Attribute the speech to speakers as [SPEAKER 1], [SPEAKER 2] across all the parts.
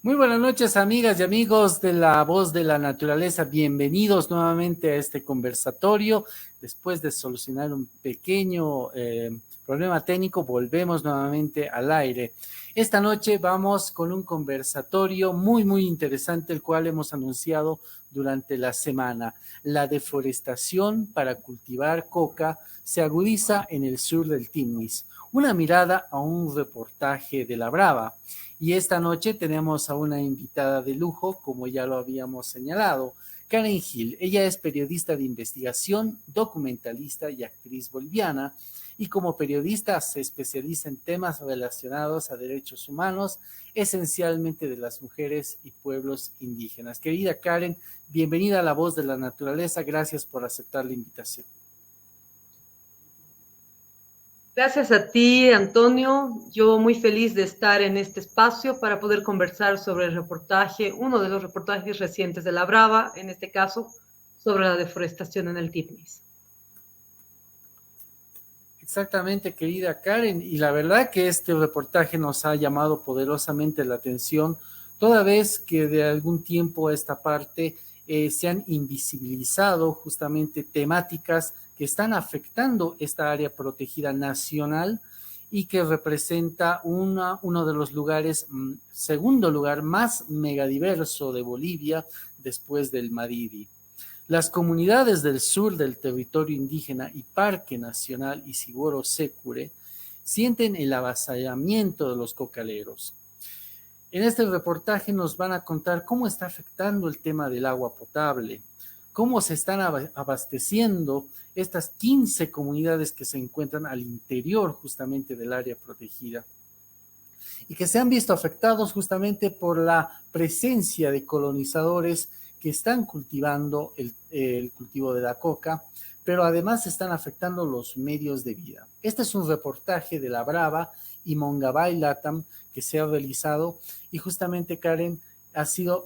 [SPEAKER 1] Muy buenas noches, amigas y amigos de La Voz de la Naturaleza. Bienvenidos nuevamente a este conversatorio. Después de solucionar un pequeño problema técnico, volvemos nuevamente al aire. Esta noche vamos con un conversatorio muy interesante, el cual hemos anunciado durante la semana. La deforestación para cultivar coca se agudiza en el sur del Timnis. Una mirada a un reportaje de La Brava. Y esta noche tenemos a una invitada de lujo, como ya lo habíamos señalado, Karen Gil. Ella es periodista de investigación, documentalista y actriz boliviana, y como periodista se especializa en temas relacionados a derechos humanos, esencialmente de las mujeres y pueblos indígenas. Querida Karen, bienvenida a La Voz de la Naturaleza. Gracias por aceptar la invitación.
[SPEAKER 2] Gracias a ti, Antonio. Yo muy feliz de estar en este espacio para poder conversar sobre el reportaje, uno de los reportajes recientes de La Brava, en este caso, sobre la deforestación en el Timnis.
[SPEAKER 1] Exactamente, querida Karen, y la verdad que este reportaje nos ha llamado poderosamente la atención, toda vez que de algún tiempo a esta parte se han invisibilizado justamente temáticas que están afectando esta área protegida nacional y que representa uno de los lugares, segundo lugar más megadiverso de Bolivia después del Madidi. Las comunidades del sur del territorio indígena y Parque Nacional Isigüero Sécure sienten el avasallamiento de los cocaleros. En este reportaje nos van a contar cómo está afectando el tema del agua potable, cómo se están abasteciendo estas 15 comunidades que se encuentran al interior justamente del área protegida y que se han visto afectados justamente por la presencia de colonizadores que están cultivando el cultivo de la coca, pero además están afectando los medios de vida. Este es un reportaje de La Brava y Mongabay Latam que se ha realizado y justamente Karen ha sido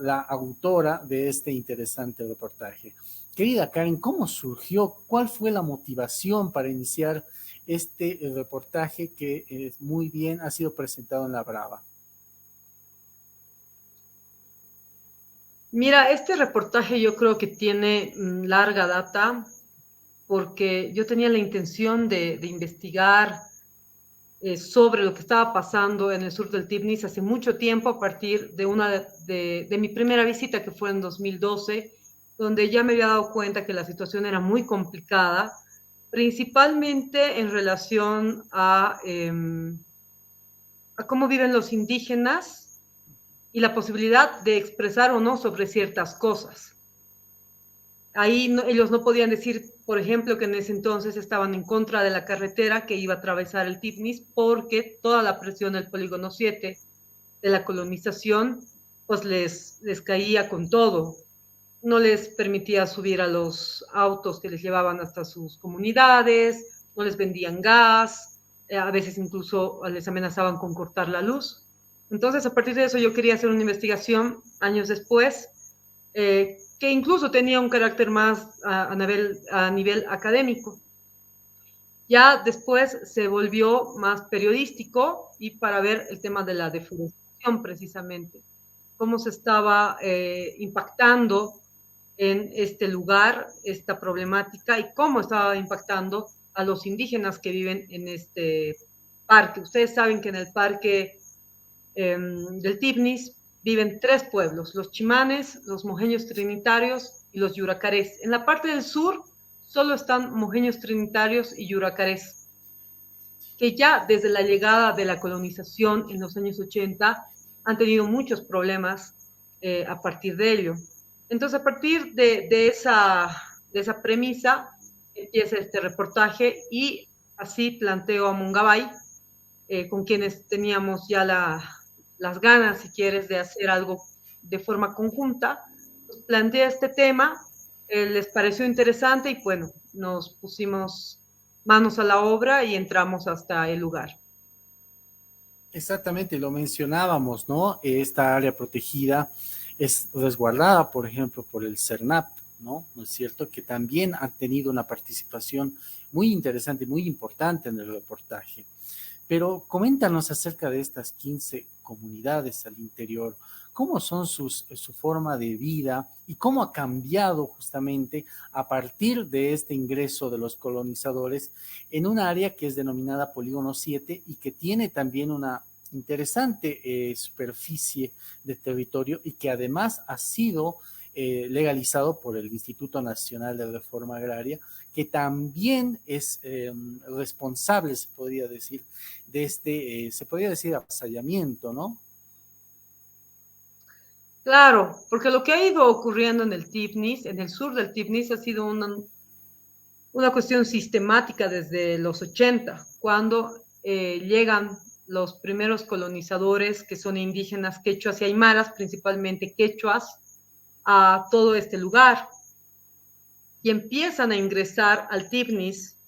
[SPEAKER 1] la autora de este interesante reportaje. Querida Karen, ¿cómo surgió? ¿Cuál fue la motivación para iniciar este reportaje que muy bien ha sido presentado en La Brava?
[SPEAKER 2] Mira, este reportaje yo creo que tiene larga data porque yo tenía la intención de investigar sobre lo que estaba pasando en el sur del Timnis hace mucho tiempo a partir de mi primera visita que fue en 2012, donde ya me había dado cuenta que la situación era muy complicada, principalmente en relación a cómo viven los indígenas y la posibilidad de expresar o no sobre ciertas cosas. Ahí no, ellos no podían decir, por ejemplo, que en ese entonces estaban en contra de la carretera que iba a atravesar el Tifnis porque toda la presión del polígono 7 de la colonización pues les caía con todo. No les permitía subir a los autos que les llevaban hasta sus comunidades, no les vendían gas, a veces incluso les amenazaban con cortar la luz. Entonces, a partir de eso, yo quería hacer una investigación años después, que incluso tenía un carácter más a nivel académico. Ya después se volvió más periodístico y para ver el tema de la deforestación precisamente, cómo se estaba impactando en este lugar esta problemática y cómo estaba impactando a los indígenas que viven en este parque. Ustedes saben que en el parque del Tifnis viven 3 pueblos, los chimanes, los mojeños trinitarios y los yuracarés. En la parte del sur solo están mojeños trinitarios y yuracarés, que ya desde la llegada de la colonización en los años 80 han tenido muchos problemas a partir de ello. Entonces, a partir de esa premisa, empieza este reportaje y así planteo a Mungabay, con quienes teníamos ya las ganas, si quieres, de hacer algo de forma conjunta. Pues planteé este tema, les pareció interesante y bueno, nos pusimos manos a la obra y entramos hasta el lugar.
[SPEAKER 1] Exactamente, lo mencionábamos, ¿no? Esta área protegida es resguardada, por ejemplo, por el CERNAP, ¿no? ¿No es cierto? Que también han tenido una participación muy interesante, muy importante en el reportaje. Pero coméntanos acerca de estas 15 comunidades al interior, cómo son su forma de vida y cómo ha cambiado justamente a partir de este ingreso de los colonizadores en un área que es denominada Polígono 7 y que tiene también una interesante superficie de territorio y que además ha sido legalizado por el Instituto Nacional de Reforma Agraria, que también es responsable, se podría decir, de este, se podría decir, avasallamiento, ¿no?
[SPEAKER 2] Claro, porque lo que ha ido ocurriendo en el Tifnis, en el sur del Tifnis, ha sido una cuestión sistemática desde los 80, cuando llegan los primeros colonizadores que son indígenas quechuas y aymaras, principalmente quechuas, a todo este lugar y empiezan a ingresar al Tifnis,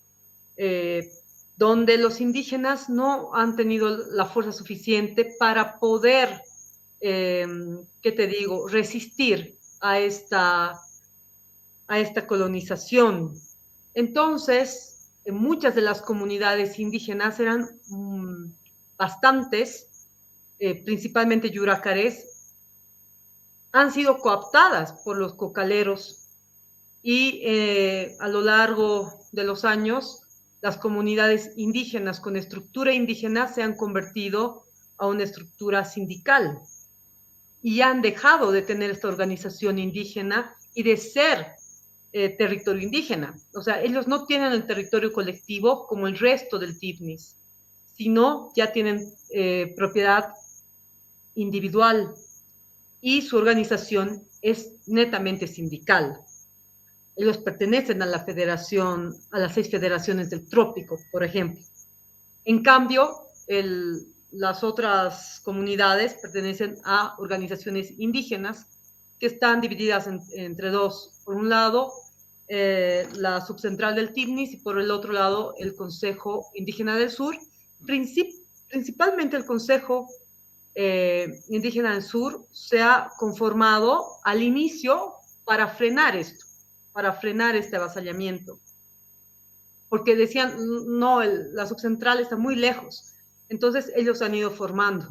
[SPEAKER 2] donde los indígenas no han tenido la fuerza suficiente para poder, ¿qué te digo?, resistir a esta colonización. Entonces, muchas de las comunidades indígenas eran bastantes, principalmente yuracarés, han sido cooptadas por los cocaleros y a lo largo de los años las comunidades indígenas con estructura indígena se han convertido a una estructura sindical y han dejado de tener esta organización indígena y de ser territorio indígena. O sea, ellos no tienen el territorio colectivo como el resto del Tifnis, sino ya tienen propiedad individual y su organización es netamente sindical. Ellos pertenecen a la federación, a las 6 federaciones del trópico, por ejemplo. En cambio, las otras comunidades pertenecen a organizaciones indígenas que están divididas entre dos. Por un lado, la subcentral del Tifnis y por el otro lado, el Consejo Indígena del Sur, principalmente el Consejo Indígena del Sur se ha conformado al inicio para frenar esto, para frenar este avasallamiento, porque decían, no, la subcentral está muy lejos, entonces ellos han ido formando.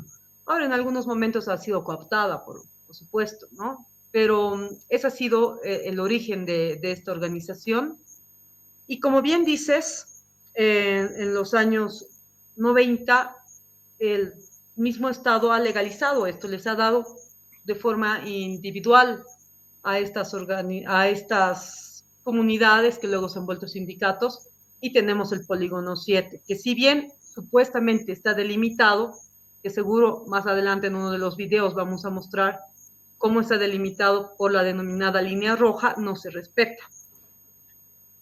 [SPEAKER 2] Ahora en algunos momentos ha sido cooptada, por supuesto, ¿no? Pero ese ha sido el origen de esta organización. Y como bien dices, en los años 90, el mismo Estado ha legalizado esto, les ha dado de forma individual a estas comunidades que luego se han vuelto sindicatos y tenemos el Polígono 7, que si bien supuestamente está delimitado, que seguro más adelante en uno de los videos vamos a mostrar cómo está delimitado por la denominada línea roja, no se respeta.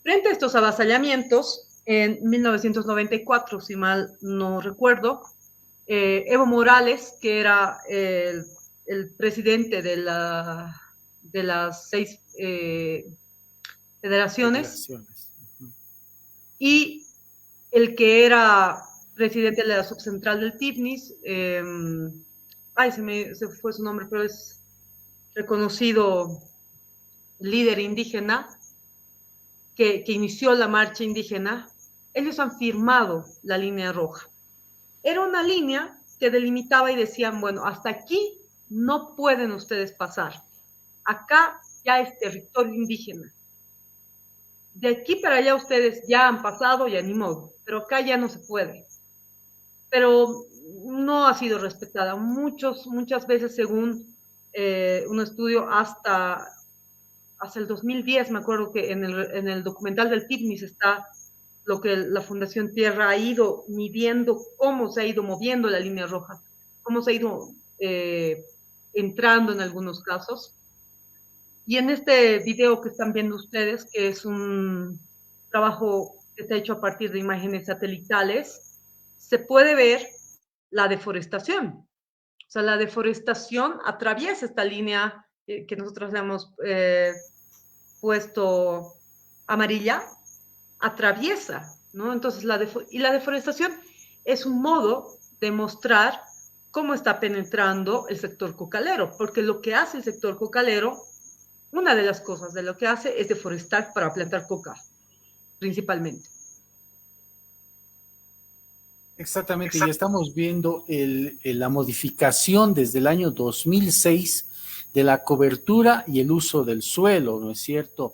[SPEAKER 2] Frente a estos avasallamientos, en 1994, si mal no recuerdo, Evo Morales, que era el presidente de las 6 federaciones, y el que era presidente de la subcentral del Tifnis, se fue su nombre, pero es reconocido líder indígena, que inició la marcha indígena, ellos han firmado la línea roja. Era una línea que delimitaba y decían, bueno, hasta aquí no pueden ustedes pasar. Acá ya es territorio indígena. De aquí para allá ustedes ya han pasado, ya ni modo, pero acá ya no se puede. Pero no ha sido respetada. Muchas veces, según un estudio, hasta el 2010, me acuerdo que en el documental del Tifnis está lo que la Fundación Tierra ha ido midiendo, cómo se ha ido moviendo la línea roja, cómo se ha ido entrando en algunos casos. Y en este video que están viendo ustedes, que es un trabajo que está hecho a partir de imágenes satelitales, se puede ver la deforestación. O sea, la deforestación atraviesa esta línea que nosotros le hemos puesto amarilla, atraviesa, ¿no? Entonces, la deforestación es un modo de mostrar cómo está penetrando el sector cocalero, porque lo que hace el sector cocalero, una de las cosas de lo que hace es deforestar para plantar coca, principalmente.
[SPEAKER 1] Exactamente, y estamos viendo la modificación desde el año 2006 de la cobertura y el uso del suelo, ¿no es cierto?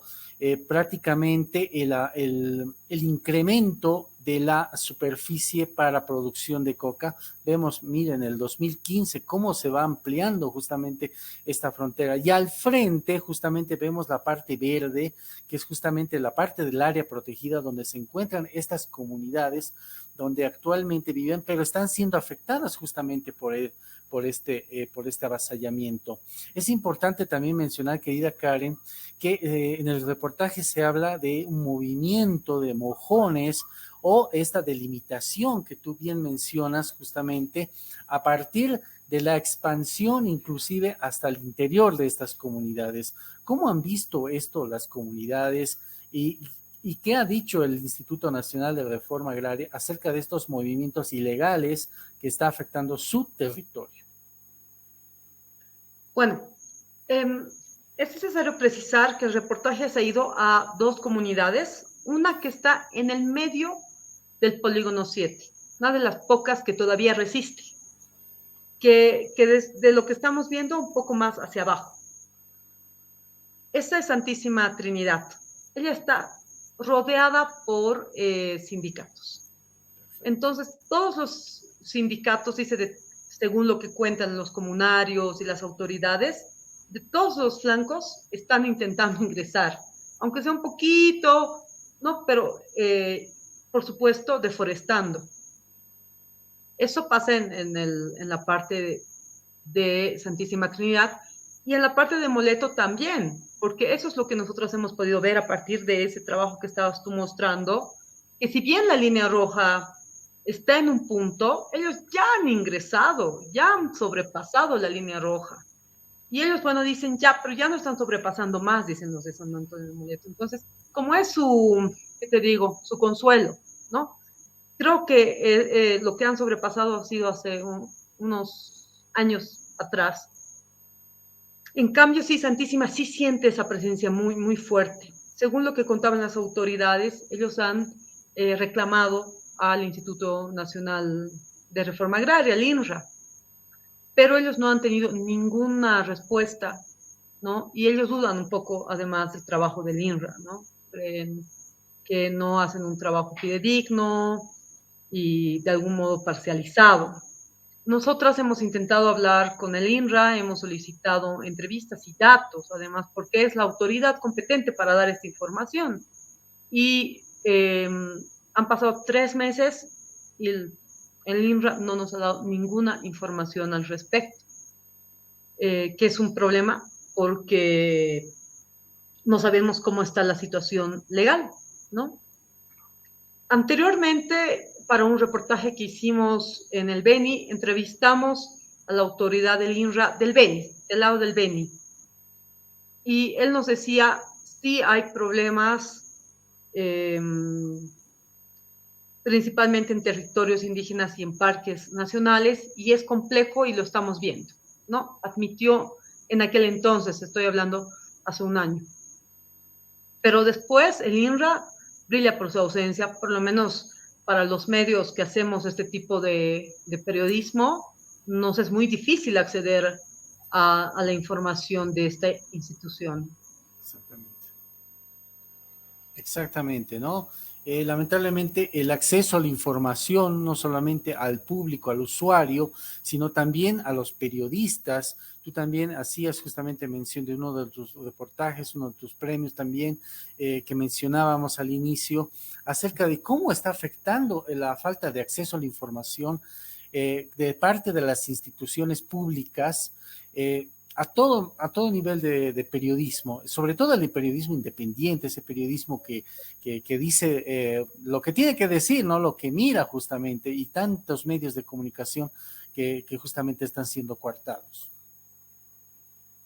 [SPEAKER 1] Prácticamente el incremento de la superficie para producción de coca. Vemos, miren, en el 2015 cómo se va ampliando justamente esta frontera. Y al frente justamente vemos la parte verde, que es justamente la parte del área protegida donde se encuentran estas comunidades donde actualmente viven, pero están siendo afectadas justamente por este avasallamiento. Es importante también mencionar, querida Karen, que en el reportaje se habla de un movimiento de mojones o esta delimitación que tú bien mencionas justamente a partir de la expansión inclusive hasta el interior de estas comunidades. ¿Cómo han visto esto las comunidades y qué ha dicho el Instituto Nacional de Reforma Agraria acerca de estos movimientos ilegales que está afectando su territorio?
[SPEAKER 2] Bueno, es necesario precisar que el reportaje se ha ido a dos comunidades, una que está en el medio del polígono 7, una de las pocas que todavía resiste, que desde lo que estamos viendo un poco más hacia abajo. Esta es Santísima Trinidad. Ella está rodeada por sindicatos. Entonces, todos los sindicatos, según lo que cuentan los comunarios y las autoridades, de todos los flancos están intentando ingresar, aunque sea un poquito, ¿no? Pero, por supuesto, deforestando. Eso pasa en la parte de Santísima Trinidad y en la parte de Moleto también, porque eso es lo que nosotros hemos podido ver a partir de ese trabajo que estabas tú mostrando, que si bien la línea roja está en un punto, ellos ya han ingresado, ya han sobrepasado la línea roja. Y ellos, bueno, dicen ya, pero ya no están sobrepasando más, dicen los de San Antonio de Moleto. Entonces, como es ¿qué te digo? Su consuelo, ¿no? Creo que lo que han sobrepasado ha sido hace unos años atrás. En cambio, sí, Santísima sí siente esa presencia muy, muy fuerte. Según lo que contaban las autoridades, ellos han reclamado al Instituto Nacional de Reforma Agraria, el INRA, pero ellos no han tenido ninguna respuesta, ¿no? Y ellos dudan un poco, además, del trabajo del INRA, ¿no? Creen que no hacen un trabajo fidedigno y de algún modo parcializado. Nosotras hemos intentado hablar con el INRA, hemos solicitado entrevistas y datos, además, porque es la autoridad competente para dar esta información. Y han pasado 3 meses y el INRA no nos ha dado ninguna información al respecto, que es un problema porque no sabemos cómo está la situación legal, ¿no? Anteriormente, para un reportaje que hicimos en el Beni, entrevistamos a la autoridad del INRA del Beni, del lado del Beni. Y él nos decía, sí hay problemas, principalmente en territorios indígenas y en parques nacionales, y es complejo y lo estamos viendo, ¿no? Admitió en aquel entonces, estoy hablando hace un año. Pero después el INRA brilla por su ausencia, por lo menos para los medios que hacemos este tipo de periodismo, nos es muy difícil acceder a la información de esta institución.
[SPEAKER 1] Exactamente, ¿no? Lamentablemente el acceso a la información, no solamente al público, al usuario, sino también a los periodistas. Tú también hacías justamente mención de uno de tus reportajes, uno de tus premios también, que mencionábamos al inicio, acerca de cómo está afectando la falta de acceso a la información de parte de las instituciones públicas, a todo nivel de periodismo, sobre todo el periodismo independiente, ese periodismo que dice lo que tiene que decir, ¿no? Lo que mira justamente, y tantos medios de comunicación que justamente están siendo coartados.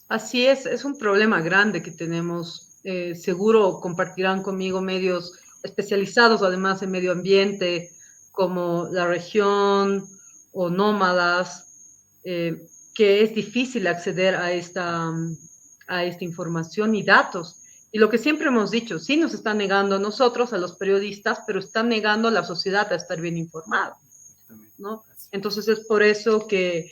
[SPEAKER 2] Así es un problema grande que tenemos. Seguro compartirán conmigo medios especializados, además en medio ambiente, como La Región o Nómadas, que es difícil acceder a esta información y datos. Y lo que siempre hemos dicho, sí nos están negando a nosotros, a los periodistas, pero están negando a la sociedad a estar bien informada. ¿no? Entonces es por eso que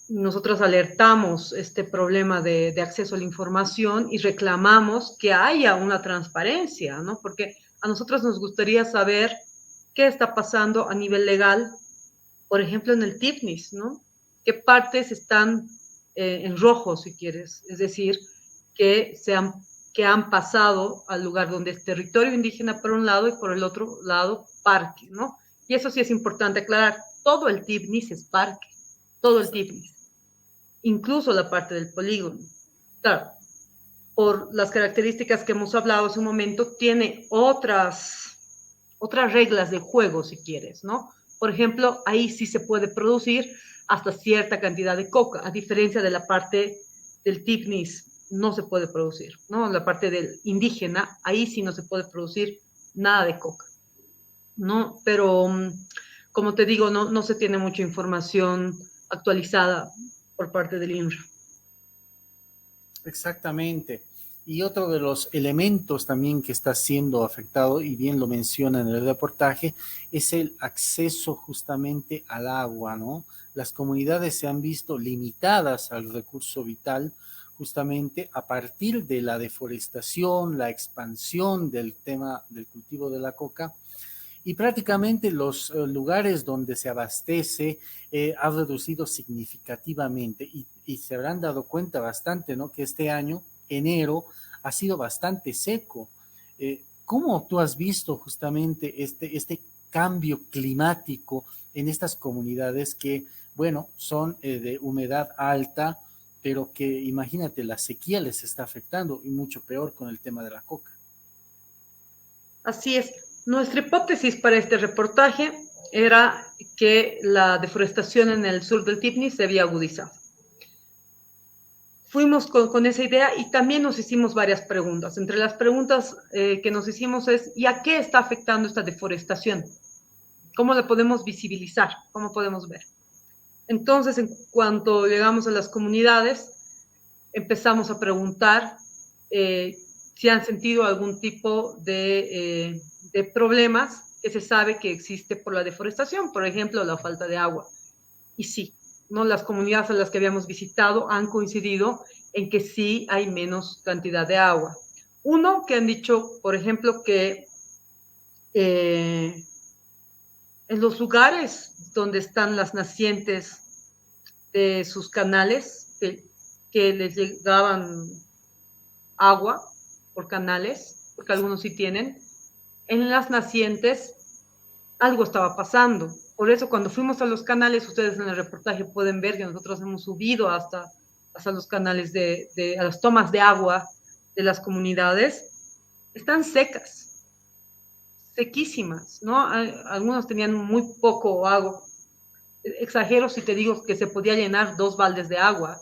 [SPEAKER 2] nosotros alertamos este problema de acceso a la información y reclamamos que haya una transparencia, ¿no? Porque a nosotros nos gustaría saber qué está pasando a nivel legal, por ejemplo, en el TIPNIS, ¿no? ¿Qué partes están en rojo, si quieres? Es decir, que han pasado al lugar donde es territorio indígena por un lado y por el otro lado parque, ¿no? Y eso sí es importante aclarar, todo el TIPNIS es parque, todo el TIPNIS, incluso la parte del polígono. Claro, por las características que hemos hablado hace un momento, tiene otras reglas de juego, si quieres, ¿no? Por ejemplo, ahí sí se puede producir hasta cierta cantidad de coca, a diferencia de la parte del TIPNIS, no se puede producir, ¿no? La parte del indígena, ahí sí no se puede producir nada de coca, ¿no? Pero, como te digo, no se tiene mucha información actualizada por parte del INRA.
[SPEAKER 1] Exactamente. Y otro de los elementos también que está siendo afectado, y bien lo menciona en el reportaje, es el acceso justamente al agua, ¿no? Las comunidades se han visto limitadas al recurso vital justamente a partir de la deforestación, la expansión del tema del cultivo de la coca, y prácticamente los lugares donde se abastece ha reducido significativamente y se habrán dado cuenta bastante, ¿no? Que este año, enero, ha sido bastante seco. ¿Cómo tú has visto justamente este cambio climático en estas comunidades que, bueno, son de humedad alta, pero que imagínate, la sequía les está afectando y mucho peor con el tema de la coca?
[SPEAKER 2] Así es. Nuestra hipótesis para este reportaje era que la deforestación en el sur del TIPNI se había agudizado. Fuimos con esa idea y también nos hicimos varias preguntas. Entre las preguntas que nos hicimos es, ¿y a qué está afectando esta deforestación? ¿Cómo la podemos visibilizar? ¿Cómo podemos ver? Entonces, en cuanto llegamos a las comunidades, empezamos a preguntar si han sentido algún tipo de problemas que se sabe que existe por la deforestación, por ejemplo, la falta de agua. Y sí, ¿no? Las comunidades a las que habíamos visitado han coincidido en que sí hay menos cantidad de agua. Uno, que han dicho, por ejemplo, que en los lugares donde están las nacientes de sus canales, que les llegaban agua por canales, porque algunos sí tienen, en las nacientes algo estaba pasando. Por eso cuando fuimos a los canales, ustedes en el reportaje pueden ver que nosotros hemos subido hasta los canales a las tomas de agua de las comunidades, están secas, sequísimas, ¿no? Algunos tenían muy poco agua. Exagero si te digo que se podía llenar 2 baldes de agua,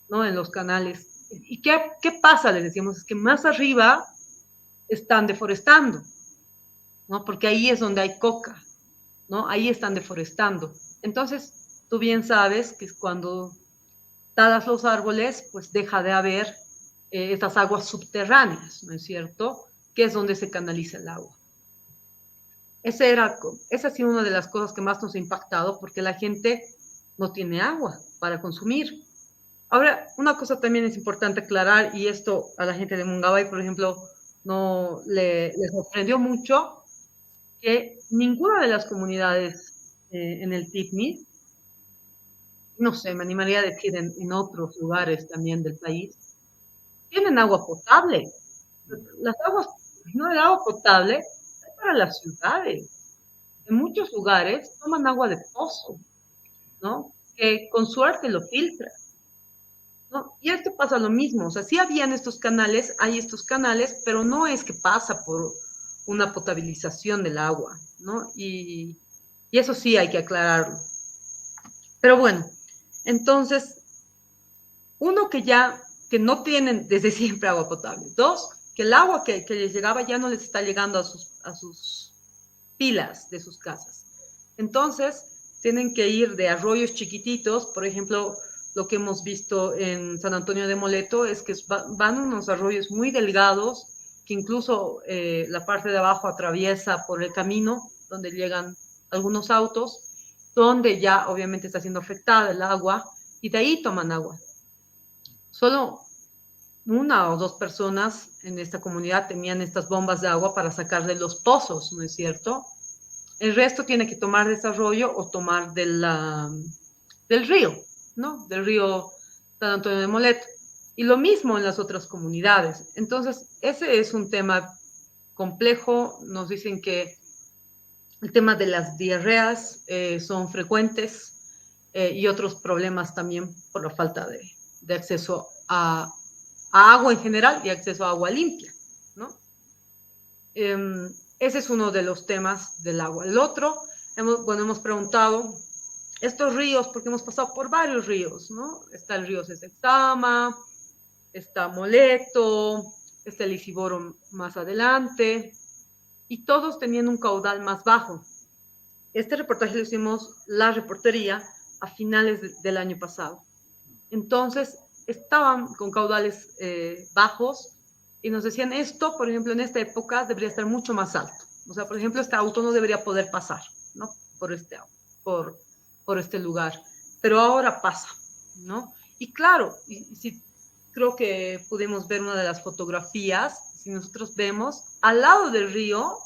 [SPEAKER 2] ¿no? En los canales. ¿Y qué pasa? Les decíamos, es que más arriba están deforestando, ¿no? Porque ahí es donde hay coca, ¿no? Ahí están deforestando. Entonces, tú bien sabes que cuando talas los árboles, pues deja de haber estas aguas subterráneas, ¿no es cierto? Que es donde se canaliza el agua. Esa ha sido una de las cosas que más nos ha impactado porque la gente no tiene agua para consumir. Ahora, una cosa también es importante aclarar, y esto a la gente de Mungabay, por ejemplo, no les sorprendió mucho, que ninguna de las comunidades en el TIPNI, no sé, me animaría a decir en otros lugares también del país, tienen agua potable. Las aguas, no, el agua potable es para las ciudades. En muchos lugares toman agua de pozo, ¿no? Que con suerte lo filtran, ¿no? Y esto pasa lo mismo, o sea, sí habían estos canales, hay estos canales, pero no es que pasa por una potabilización del agua, ¿no? Y eso sí hay que aclararlo. Pero bueno, entonces, uno, que no tienen desde siempre agua potable. Dos, que el agua que les llegaba ya no les está llegando a sus pilas de sus casas. Entonces, tienen que ir de arroyos chiquititos, por ejemplo, lo que hemos visto en San Antonio de Moleto es que van unos arroyos muy delgados, que incluso la parte de abajo atraviesa por el camino donde llegan algunos autos, donde ya obviamente está siendo afectada el agua y de ahí toman agua. Solo una o dos personas en esta comunidad tenían estas bombas de agua para sacar de los pozos, ¿no es cierto? El resto tiene que tomar de ese arroyo o tomar del río, ¿no? Del río San Antonio de Moleto. Y lo mismo en las otras comunidades. Entonces, ese es un tema complejo. Nos dicen que el tema de las diarreas son frecuentes y otros problemas también por la falta de acceso a agua en general y acceso a agua limpia, ¿no? Ese es uno de los temas del agua. El otro, hemos preguntado estos ríos, porque hemos pasado por varios ríos, ¿no? Está el río Sesexama, está Moleto, está el Isiboro más adelante, y todos tenían un caudal más bajo. Este reportaje lo hicimos la reportería a finales del año pasado. Entonces, estaban con caudales bajos y nos decían esto, por ejemplo, en esta época debería estar mucho más alto. O sea, por ejemplo, este auto no debería poder pasar, ¿no? Por este lugar. Pero ahora pasa, ¿no? Y claro, si creo que pudimos ver una de las fotografías, si nosotros vemos, al lado del río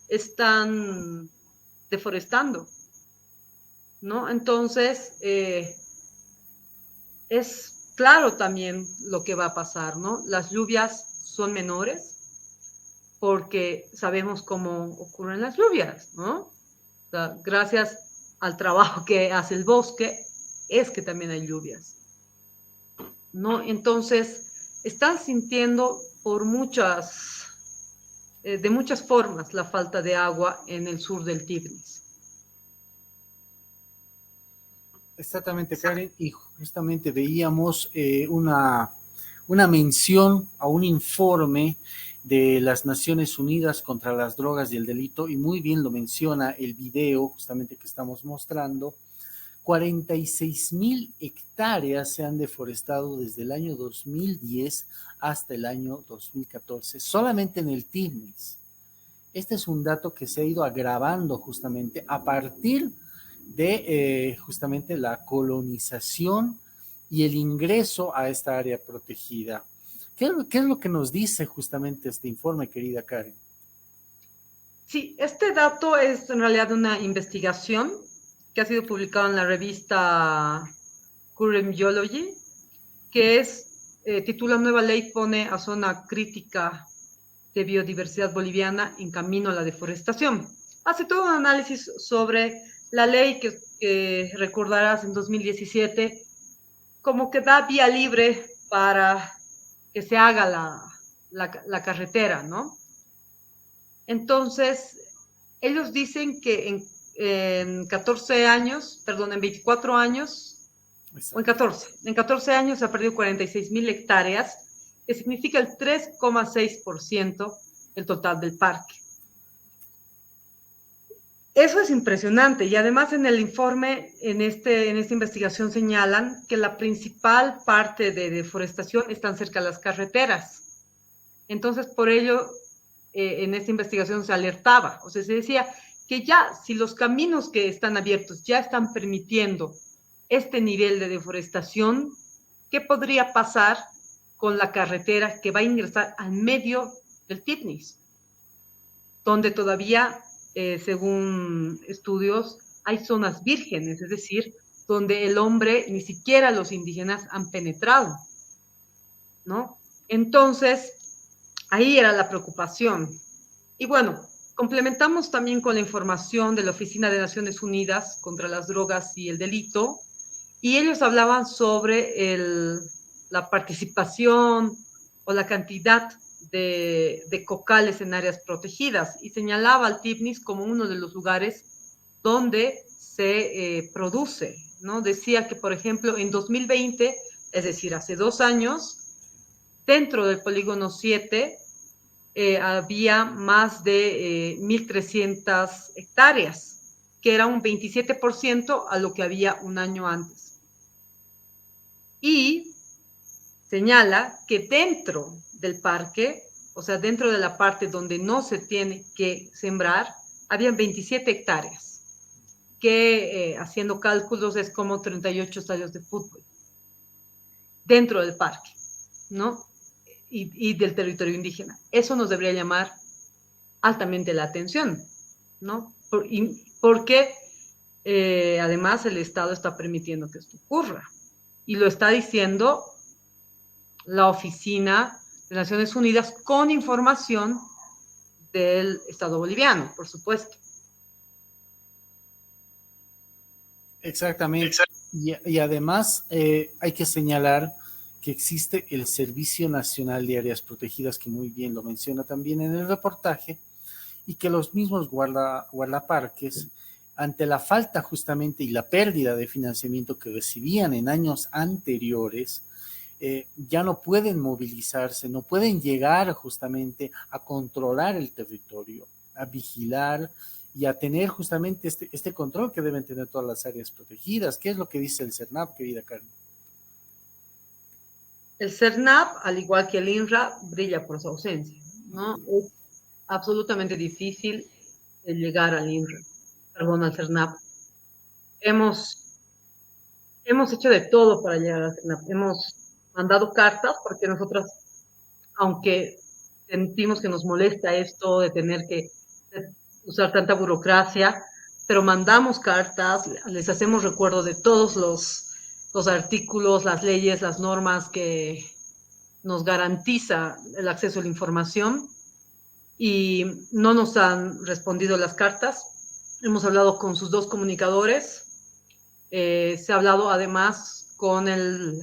[SPEAKER 2] están deforestando, ¿no? Entonces, es claro también lo que va a pasar, ¿no? Las lluvias son menores porque sabemos cómo ocurren las lluvias, ¿no? O sea, gracias al trabajo que hace el bosque, es que también hay lluvias, ¿no? Entonces, están sintiendo de muchas formas la falta de agua en el sur del Tigris.
[SPEAKER 1] Exactamente, Karen, y justamente veíamos una mención a un informe de las Naciones Unidas contra las Drogas y el Delito, y muy bien lo menciona el video justamente que estamos mostrando. 46,000 hectáreas se han deforestado desde el año 2010 hasta el año 2014, solamente en el Tigris. Este es un dato que se ha ido agravando justamente a partir de justamente la colonización y el ingreso a esta área protegida. ¿Qué es lo que nos dice justamente este informe, querida Karen?
[SPEAKER 2] Sí, este dato es en realidad una investigación que ha sido publicada en la revista Current Biology, que titula Nueva ley pone a zona crítica de biodiversidad boliviana en camino a la deforestación. Hace todo un análisis sobre la ley que recordarás en 2017, como que da vía libre para que se haga la carretera, ¿no? Entonces, ellos dicen que en 14 años, perdón, en 24 años, exacto, o en 14 años se ha perdido 46,000 hectáreas, que significa el 3,6% del total del parque. Eso es impresionante y además en el informe, en esta investigación señalan que la principal parte de deforestación están cerca de las carreteras. Entonces, por ello, en esta investigación se alertaba, o sea, se decía que ya si los caminos que están abiertos ya están permitiendo este nivel de deforestación, ¿qué podría pasar con la carretera que va a ingresar al medio del Tigris, donde todavía, según estudios, hay zonas vírgenes, es decir, donde el hombre, ni siquiera los indígenas han penetrado, ¿no? Entonces, ahí era la preocupación. Y bueno, complementamos también con la información de la Oficina de Naciones Unidas contra las Drogas y el Delito, y ellos hablaban sobre la participación o la cantidad de cocales en áreas protegidas y señalaba al Tigris como uno de los lugares donde se produce, ¿no? Decía que, por ejemplo, en 2020, es decir, hace 2 años, dentro del polígono 7 había más de 1,300 hectáreas, que era un 27% a lo que había un año antes. Y señala que dentro del parque, o sea, dentro de la parte donde no se tiene que sembrar, habían 27 hectáreas, que haciendo cálculos es como 38 estadios de fútbol dentro del parque, ¿no? Y del territorio indígena. Eso nos debería llamar altamente la atención, ¿no? Porque además el Estado está permitiendo que esto ocurra. Y lo está diciendo la Oficina de Naciones Unidas con información del Estado boliviano, por supuesto.
[SPEAKER 1] Exactamente. Y además hay que señalar que existe el Servicio Nacional de Áreas Protegidas, que muy bien lo menciona también en el reportaje, y que los mismos guardaparques, ante la falta justamente y la pérdida de financiamiento que recibían en años anteriores, ya no pueden movilizarse, no pueden llegar justamente a controlar el territorio, a vigilar y a tener justamente este control que deben tener todas las áreas protegidas. ¿Qué es lo que dice el CERNAP, querida Carmen?
[SPEAKER 2] El CERNAP, al igual que el INRA, brilla por su ausencia, ¿no? Es absolutamente difícil llegar al INRA, perdón, al CERNAP. Hemos hecho de todo para llegar al CERNAP. Hemos mandado cartas porque nosotras, aunque sentimos que nos molesta esto de tener que usar tanta burocracia, pero mandamos cartas, les hacemos recuerdo de todos los artículos, las leyes, las normas que nos garantiza el acceso a la información y no nos han respondido las cartas. Hemos hablado con sus dos comunicadores, se ha hablado además con el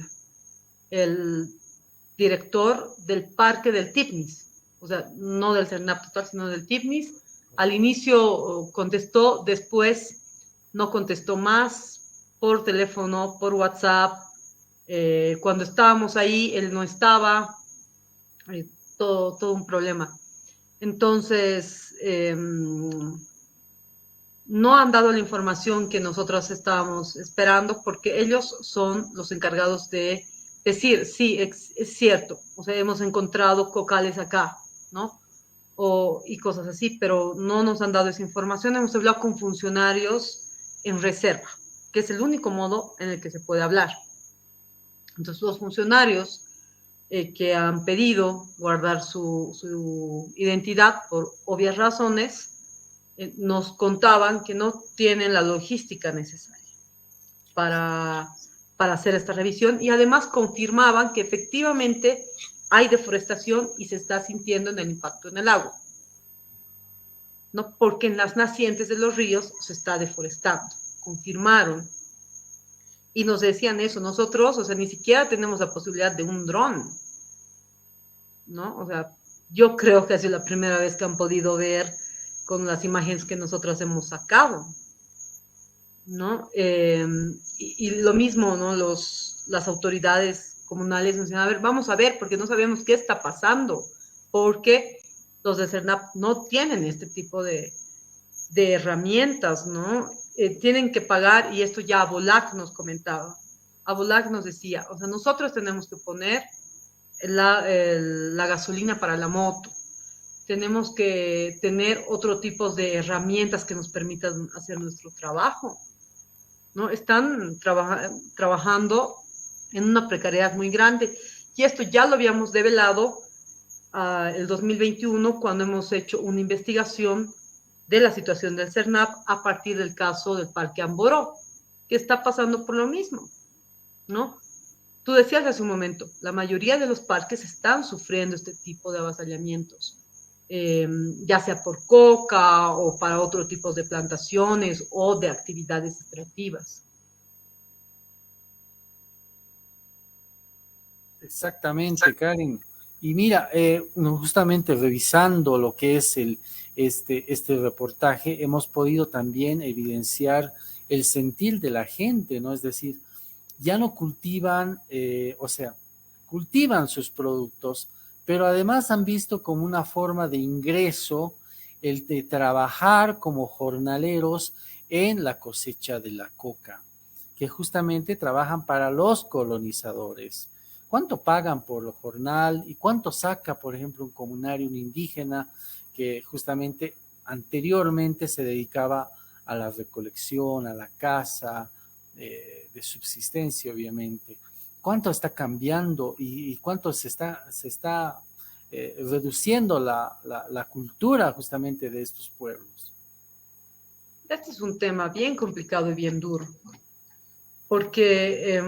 [SPEAKER 2] director del parque del TIPNIS, o sea, no del CERNAP total, sino del TIPNIS. Al inicio contestó, después no contestó más, por teléfono, por WhatsApp. Cuando estábamos ahí, él no estaba, todo un problema. Entonces, no han dado la información que nosotros estábamos esperando porque ellos son los encargados de decir, sí, es cierto, o sea, hemos encontrado cocales acá, ¿no? Y cosas así, pero no nos han dado esa información. Hemos hablado con funcionarios en reserva, que es el único modo en el que se puede hablar. Entonces, los funcionarios que han pedido guardar su identidad por obvias razones, nos contaban que no tienen la logística necesaria para hacer esta revisión y además confirmaban que efectivamente hay deforestación y se está sintiendo en el impacto en el agua, ¿no? Porque en las nacientes de los ríos se está deforestando, confirmaron. Y nos decían eso, nosotros, o sea, ni siquiera tenemos la posibilidad de un dron, ¿no? O sea, yo creo que ha sido la primera vez que han podido ver con las imágenes que nosotros hemos sacado, ¿no? Y lo mismo, ¿no? Las autoridades comunales nos dicen, a ver, vamos a ver, porque no sabemos qué está pasando, porque los de CERNAP no tienen este tipo de herramientas, ¿no? Tienen que pagar, y esto ya Abolac nos comentaba, Abolac nos decía, o sea, nosotros tenemos que poner la gasolina para la moto, tenemos que tener otro tipo de herramientas que nos permitan hacer nuestro trabajo, ¿no? Están trabajando en una precariedad muy grande, y esto ya lo habíamos develado el 2021 cuando hemos hecho una investigación de la situación del CERNAP a partir del caso del Parque Amboró, que está pasando por lo mismo, ¿no? Tú decías hace un momento, la mayoría de los parques están sufriendo este tipo de avasallamientos, ya sea por coca o para otro tipo de plantaciones o de actividades extractivas.
[SPEAKER 1] Exactamente, Karen. Y mira, justamente revisando lo que es este reportaje, hemos podido también evidenciar el sentir de la gente, ¿no? Es decir, ya no cultivan, o sea, cultivan sus productos, pero además han visto como una forma de ingreso el de trabajar como jornaleros en la cosecha de la coca, que justamente trabajan para los colonizadores. ¿Cuánto pagan por lo jornal y cuánto saca, por ejemplo, un comunario, un indígena que justamente anteriormente se dedicaba a la recolección, a la caza, de subsistencia, obviamente. ¿Cuánto está cambiando y cuánto se está reduciendo la cultura justamente de estos pueblos?
[SPEAKER 2] Este es un tema bien complicado y bien duro, porque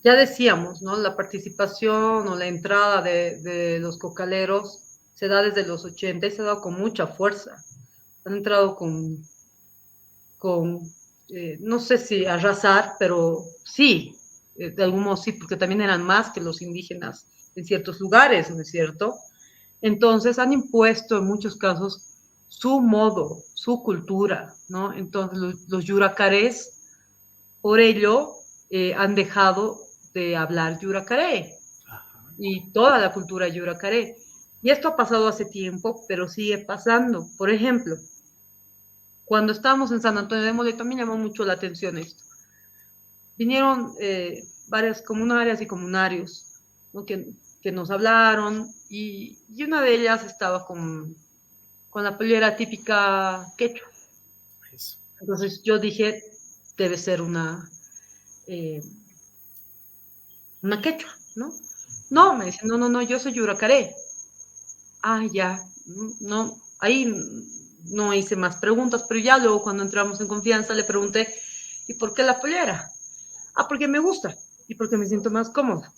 [SPEAKER 2] ya decíamos, ¿no? La participación o la entrada de los cocaleros se da desde los 80 y se ha dado con mucha fuerza. Han entrado con no sé si arrasar, pero sí, de algún modo sí, porque también eran más que los indígenas en ciertos lugares, ¿no es cierto? Entonces han impuesto en muchos casos su modo, su cultura, ¿no? Entonces los yuracarés, por ello, han dejado de hablar yuracaré y toda la cultura yuracaré. Y esto ha pasado hace tiempo, pero sigue pasando. Por ejemplo, cuando estábamos en San Antonio de Mole, también llamó mucho la atención esto. Vinieron varias comunarias y comunarios, ¿no? que nos hablaron y una de ellas estaba con la pollera típica quechua.
[SPEAKER 1] Eso.
[SPEAKER 2] Entonces yo dije, debe ser eh, una quechua, ¿no? No, me dice, no, yo soy yuracaré. Ah, ya, no, ahí no hice más preguntas, pero ya luego cuando entramos en confianza le pregunté, ¿y por qué la pollera? Ah, porque me gusta y porque me siento más cómoda.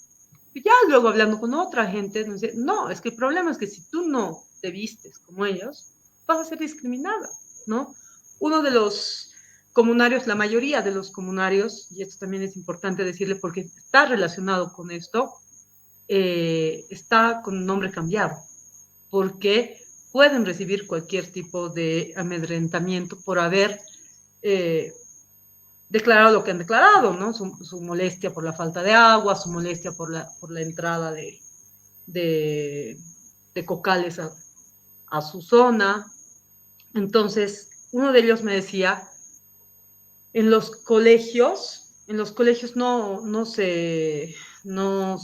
[SPEAKER 2] Y ya luego hablando con otra gente, nos dice, no, es que el problema es que si tú no te vistes como ellos, vas a ser discriminada, ¿no? Uno de los comunarios, la mayoría de los comunarios, y esto también es importante decirle porque está relacionado con esto, está con un nombre cambiado, porque pueden recibir cualquier tipo de amedrentamiento por haber declarado lo que han declarado, ¿no? Su molestia por la falta de agua, su molestia por la entrada de, de cocales a su zona. Entonces, uno de ellos me decía, en los colegios no se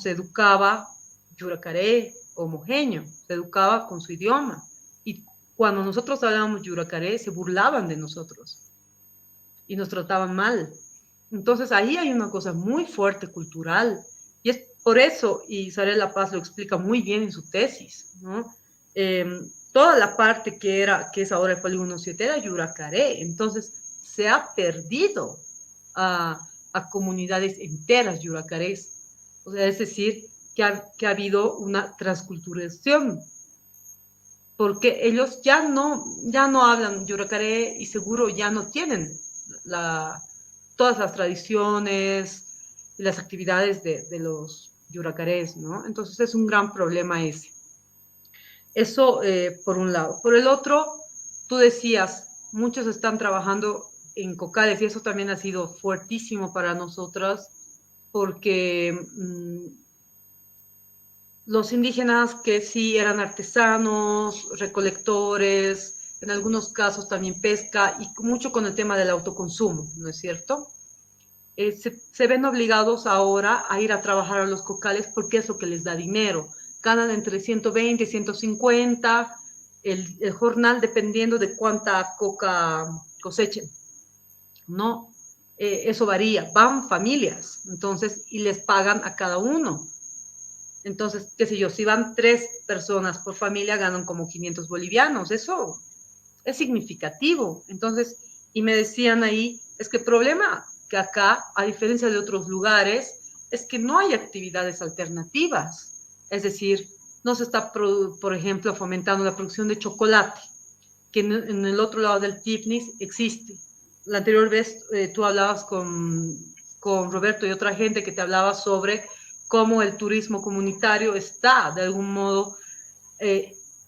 [SPEAKER 2] educaba yuracaré homogéneo, se educaba con su idioma. Y cuando nosotros hablábamos yuracaré, se burlaban de nosotros y nos trataban mal. Entonces ahí hay una cosa muy fuerte cultural. Y es por eso, y Sarel La Paz lo explica muy bien en su tesis, ¿no? Toda la parte que es ahora el polígono 7 era Yuracaré. Entonces se ha perdido a comunidades enteras yuracarés. O sea, es decir, que ha habido una transculturación porque ellos ya no hablan yuracaré y seguro ya no tienen todas las tradiciones y las actividades de los yuracarés, ¿no? Entonces es un gran problema ese. Eso por un lado. Por el otro, tú decías, muchos están trabajando en cocales y eso también ha sido fuertísimo para nosotras porque los indígenas que sí eran artesanos, recolectores, en algunos casos también pesca y mucho con el tema del autoconsumo, ¿no es cierto? Se ven obligados ahora a ir a trabajar a los cocales porque es lo que les da dinero. Ganan entre 120 y 150 el jornal dependiendo de cuánta coca cosechen, ¿no? Eso varía, van familias, entonces, y les pagan a cada uno. Entonces, qué sé yo, si van 3 personas por familia, ganan como 500 bolivianos. Eso es significativo. Entonces, y me decían ahí, es que el problema que acá, a diferencia de otros lugares, es que no hay actividades alternativas. Es decir, no se está, por ejemplo, fomentando la producción de chocolate, que en el otro lado del Tifnis existe. La anterior vez tú hablabas con Roberto y otra gente que te hablaba sobre cómo el turismo comunitario está, de algún modo,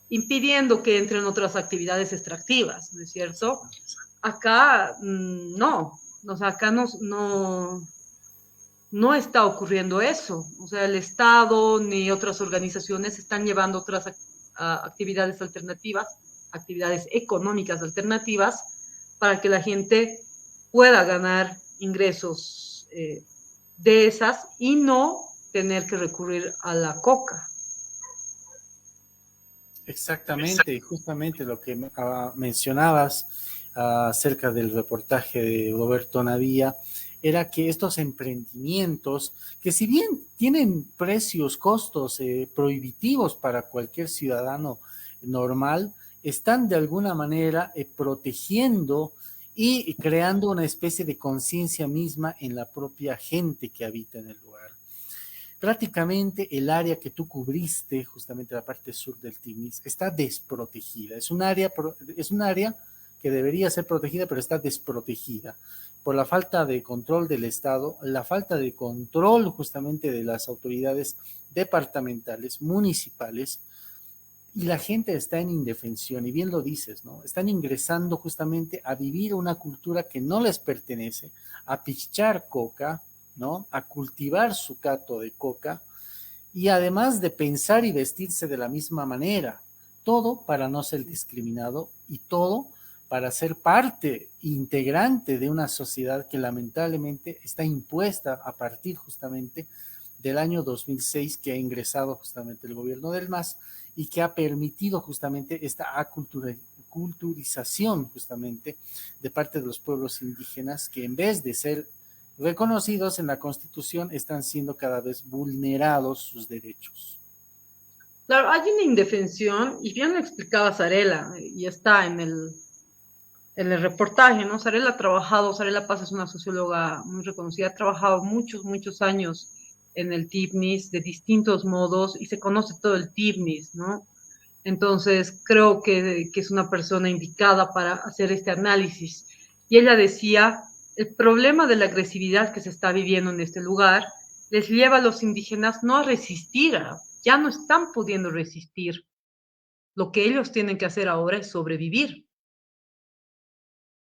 [SPEAKER 2] impidiendo que entren otras actividades extractivas, ¿no es cierto? Acá no, o sea, acá no está ocurriendo eso. O sea, el Estado ni otras organizaciones están llevando otras actividades alternativas, actividades económicas alternativas, para que la gente pueda ganar ingresos de esas y no tener que recurrir a la coca.
[SPEAKER 1] Exactamente, y justamente lo que mencionabas acerca del reportaje de Roberto Navia, era que estos emprendimientos, que si bien tienen precios, costos prohibitivos para cualquier ciudadano normal, están de alguna manera protegiendo y creando una especie de conciencia misma en la propia gente que habita en el lugar. Prácticamente el área que tú cubriste, justamente la parte sur del Tignis, está desprotegida. Es un área que debería ser protegida, pero está desprotegida por la falta de control del Estado, la falta de control justamente de las autoridades departamentales, municipales, y la gente está en indefensión, y bien lo dices, ¿no? Están ingresando justamente a vivir una cultura que no les pertenece, a pichar coca, ¿no? A cultivar su cato de coca, y además de pensar y vestirse de la misma manera, todo para no ser discriminado y todo para ser parte integrante de una sociedad que lamentablemente está impuesta a partir justamente del año 2006, que ha ingresado justamente el gobierno del MAS y que ha permitido justamente esta aculturización justamente de parte de los pueblos indígenas, que en vez de ser reconocidos en la Constitución, están siendo cada vez vulnerados sus derechos.
[SPEAKER 2] Claro, hay una indefensión, y bien lo explicaba Sarela, y está en el reportaje, ¿no? Sarela ha trabajado, Sarela Paz es una socióloga muy reconocida, ha trabajado muchos, muchos años en el TIPNIS de distintos modos y se conoce todo el TIPNIS, ¿no? Entonces, creo que es una persona indicada para hacer este análisis. Y ella decía, el problema de la agresividad que se está viviendo en este lugar les lleva a los indígenas no a resistir, ya no están pudiendo resistir. Lo que ellos tienen que hacer ahora es sobrevivir,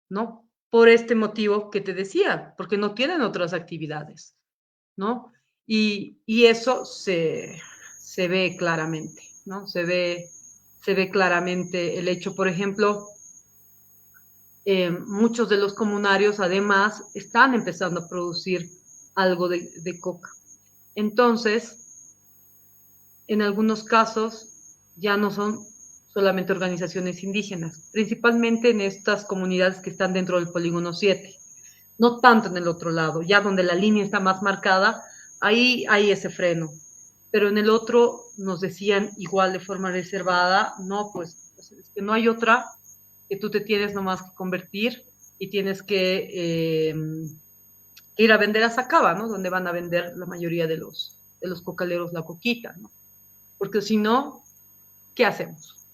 [SPEAKER 2] ¿no? Por este motivo que te decía, porque no tienen otras actividades, ¿no? Y eso se ve claramente, ¿no? Se ve claramente el hecho, por ejemplo, muchos de los comunarios además están empezando a producir algo de coca. Entonces, en algunos casos ya no son solamente organizaciones indígenas, principalmente en estas comunidades que están dentro del polígono 7, no tanto en el otro lado, ya donde la línea está más marcada, ahí hay ese freno. Pero en el otro nos decían igual de forma reservada, no, pues es que no hay otra, que tú te tienes nomás que convertir y tienes que ir a vender a Sacaba, ¿no? Donde van a vender la mayoría de los cocaleros la coquita, ¿no? Porque si no, ¿qué hacemos?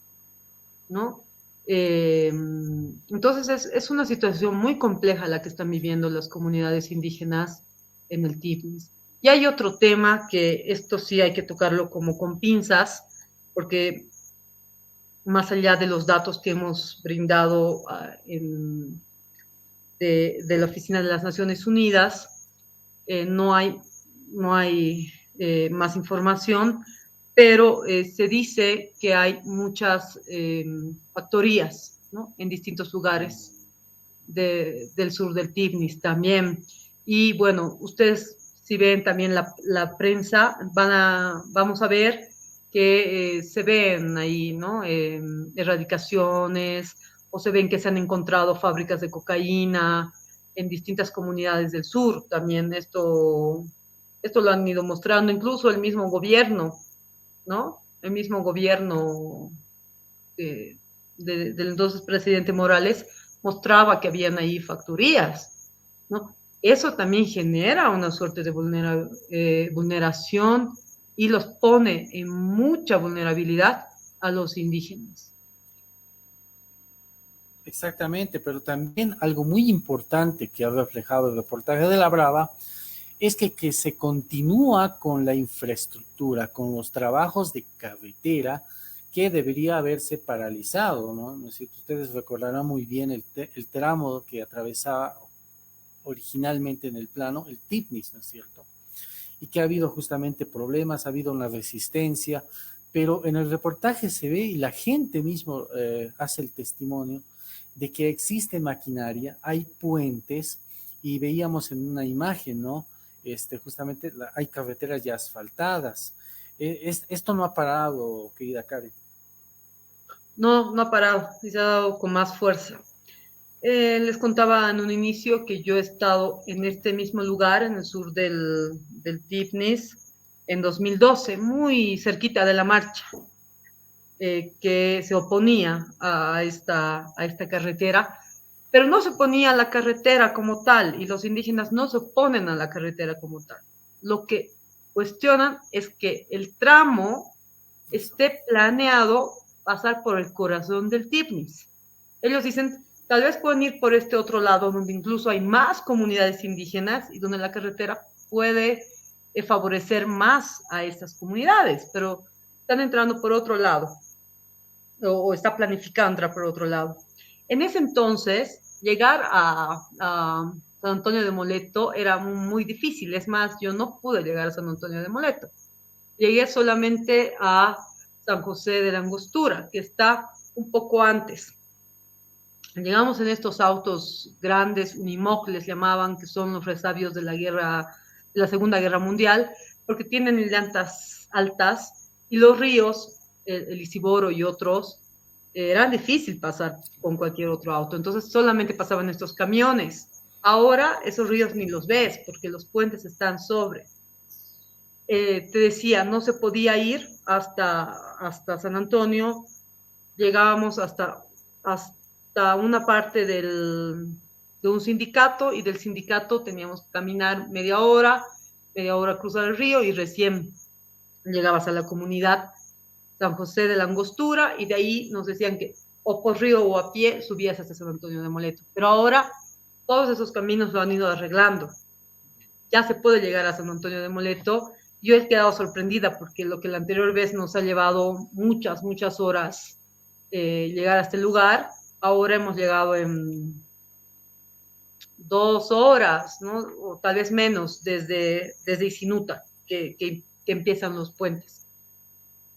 [SPEAKER 2] ¿No? Entonces es una situación muy compleja la que están viviendo las comunidades indígenas en el TIPNIS. Y hay otro tema que esto sí hay que tocarlo como con pinzas, porque más allá de los datos que hemos brindado de la Oficina de las Naciones Unidas, no hay, no hay más información, pero se dice que hay muchas factorías, ¿no? En distintos lugares del sur del Tignis también. Y bueno, ustedes si ven también la prensa, vamos a ver que se ven ahí, ¿no? Erradicaciones, o se ven que se han encontrado fábricas de cocaína en distintas comunidades del sur. También esto lo han ido mostrando, incluso el mismo gobierno, ¿no? El mismo gobierno del entonces presidente Morales mostraba que habían ahí factorías, ¿no? Eso también genera una suerte de vulneración y los pone en mucha vulnerabilidad a los indígenas.
[SPEAKER 1] Exactamente, pero también algo muy importante que ha reflejado el reportaje de La Brava es que se continúa con la infraestructura, con los trabajos de carretera que debería haberse paralizado, ¿no? ¿No es cierto? Ustedes recordarán muy bien el tramo que atravesaba originalmente en el plano, el Tignis, ¿no es cierto? Y que ha habido justamente problemas, ha habido una resistencia, pero en el reportaje se ve y la gente mismo hace el testimonio de que existe maquinaria, hay puentes y veíamos en una imagen, ¿no? Justamente hay carreteras ya asfaltadas. Esto no ha parado, querida Karen.
[SPEAKER 2] No, no ha parado, se ha dado con más fuerza. Les contaba en un inicio que yo he estado en este mismo lugar, en el sur del Tifnis, en 2012, muy cerquita de la marcha, que se oponía a esta carretera, pero no se oponía a la carretera como tal, y los indígenas no se oponen a la carretera como tal. Lo que cuestionan es que el tramo esté planeado pasar por el corazón del Tifnis. Ellos dicen, tal vez pueden ir por este otro lado, donde incluso hay más comunidades indígenas y donde la carretera puede favorecer más a estas comunidades, pero están entrando por otro lado, o está planificado entrar por otro lado. En ese entonces, llegar a San Antonio de Moleto era muy difícil. Es más, yo no pude llegar a San Antonio de Moleto. Llegué solamente a San José de la Angostura, que está un poco antes. Llegamos en estos autos grandes, Unimog les llamaban, que son los resabios de la Segunda Guerra Mundial, porque tienen llantas altas y los ríos, el Isiboro y otros, era difícil pasar con cualquier otro auto, entonces solamente pasaban estos camiones. Ahora esos ríos ni los ves porque los puentes están sobre. Te decía, no se podía ir hasta San Antonio, llegábamos hasta una parte de un sindicato, y del sindicato teníamos que caminar media hora cruzar el río y recién llegabas a la comunidad San José de la Angostura, y de ahí nos decían que o por río o a pie subías hasta San Antonio de Moleto. Pero ahora todos esos caminos lo han ido arreglando. Ya se puede llegar a San Antonio de Moleto. Yo he quedado sorprendida porque lo que la anterior vez nos ha llevado muchas horas llegar a este lugar, ahora hemos llegado en 2 horas, ¿no? O tal vez menos, desde Isinuta, que empiezan los puentes.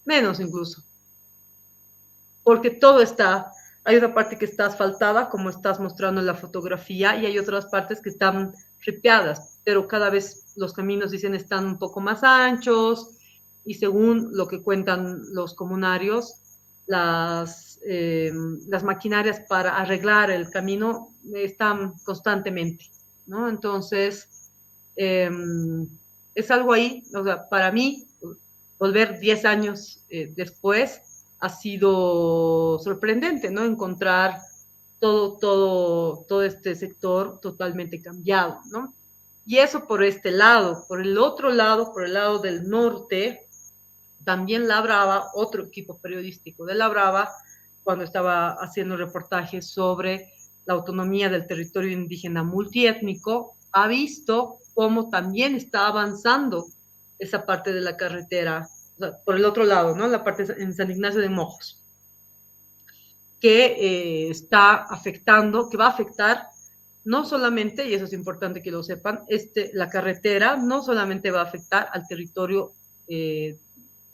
[SPEAKER 2] Menos incluso. Porque todo hay una parte que está asfaltada, como estás mostrando en la fotografía, y hay otras partes que están ripeadas, pero cada vez los caminos, dicen, están un poco más anchos, y según lo que cuentan los comunarios, las maquinarias para arreglar el camino están constantemente, ¿no? Entonces, es algo ahí, o sea, para mí, volver 10 años después ha sido sorprendente, ¿no? Encontrar todo este sector totalmente cambiado, ¿no? Y eso por este lado. Por el otro lado, por el lado del norte, también La Brava, otro equipo periodístico de La Brava, cuando estaba haciendo reportajes sobre la autonomía del territorio indígena multiétnico, ha visto cómo también está avanzando esa parte de la carretera, o sea, por el otro lado, ¿no? La parte en San Ignacio de Mojos, que está afectando, que va a afectar no solamente, y eso es importante que lo sepan, la carretera no solamente va a afectar al territorio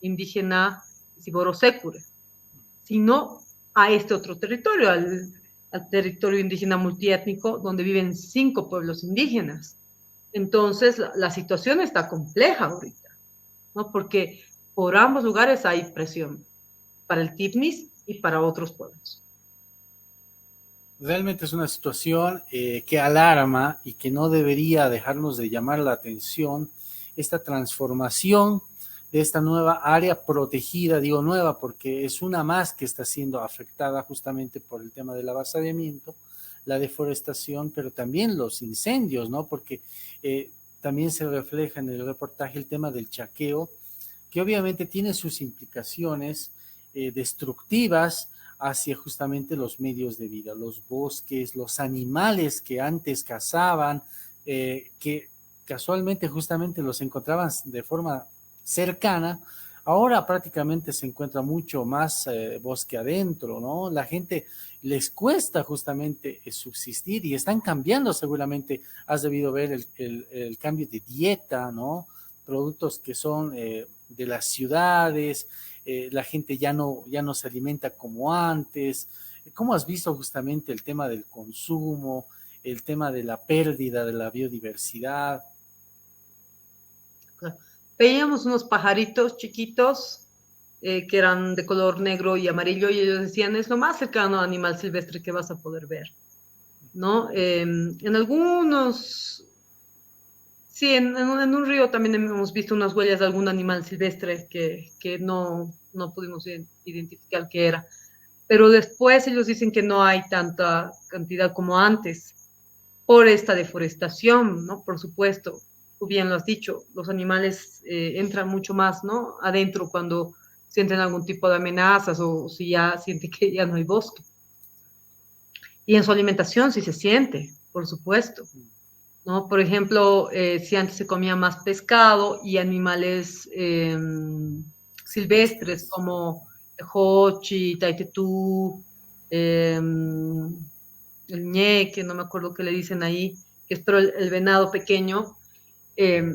[SPEAKER 2] indígena Siboro-Secure, sino a este otro territorio, al territorio indígena multiétnico, donde viven 5 pueblos indígenas. Entonces, la situación está compleja ahorita, ¿no? Porque por ambos lugares hay presión, para el Tifnis y para otros pueblos.
[SPEAKER 1] Realmente es una situación que alarma y que no debería dejarnos de llamar la atención, esta transformación de esta nueva área protegida. Digo nueva porque es una más que está siendo afectada justamente por el tema del avasallamiento, la deforestación, pero también los incendios, ¿no? Porque también se refleja en el reportaje el tema del chaqueo, que obviamente tiene sus implicaciones destructivas hacia justamente los medios de vida, los bosques, los animales que antes cazaban, que casualmente justamente los encontraban de forma cercana, ahora prácticamente se encuentra mucho más bosque adentro, ¿no? La gente les cuesta justamente subsistir y están cambiando seguramente, has debido ver el cambio de dieta, ¿no? Productos que son de las ciudades, la gente ya no se alimenta como antes. ¿Cómo has visto justamente el tema del consumo, el tema de la pérdida de la biodiversidad?
[SPEAKER 2] Veíamos unos pajaritos chiquitos que eran de color negro y amarillo, y ellos decían, es lo más cercano a animal silvestre que vas a poder ver. ¿no? En algunos, sí, en un río también hemos visto unas huellas de algún animal silvestre que no pudimos identificar qué era. Pero después ellos dicen que no hay tanta cantidad como antes por esta deforestación, ¿no? Por supuesto, tú bien lo has dicho, los animales entran mucho más, ¿no? Adentro cuando sienten algún tipo de amenazas o si ya sienten que ya no hay bosque. Y en su alimentación sí se siente, por supuesto, ¿no? Por ejemplo, si antes se comía más pescado y animales silvestres
[SPEAKER 1] Silvestres.
[SPEAKER 2] como jochi, taitetú, el ñeque, no me acuerdo qué le dicen ahí, que es pero el venado pequeño, eh,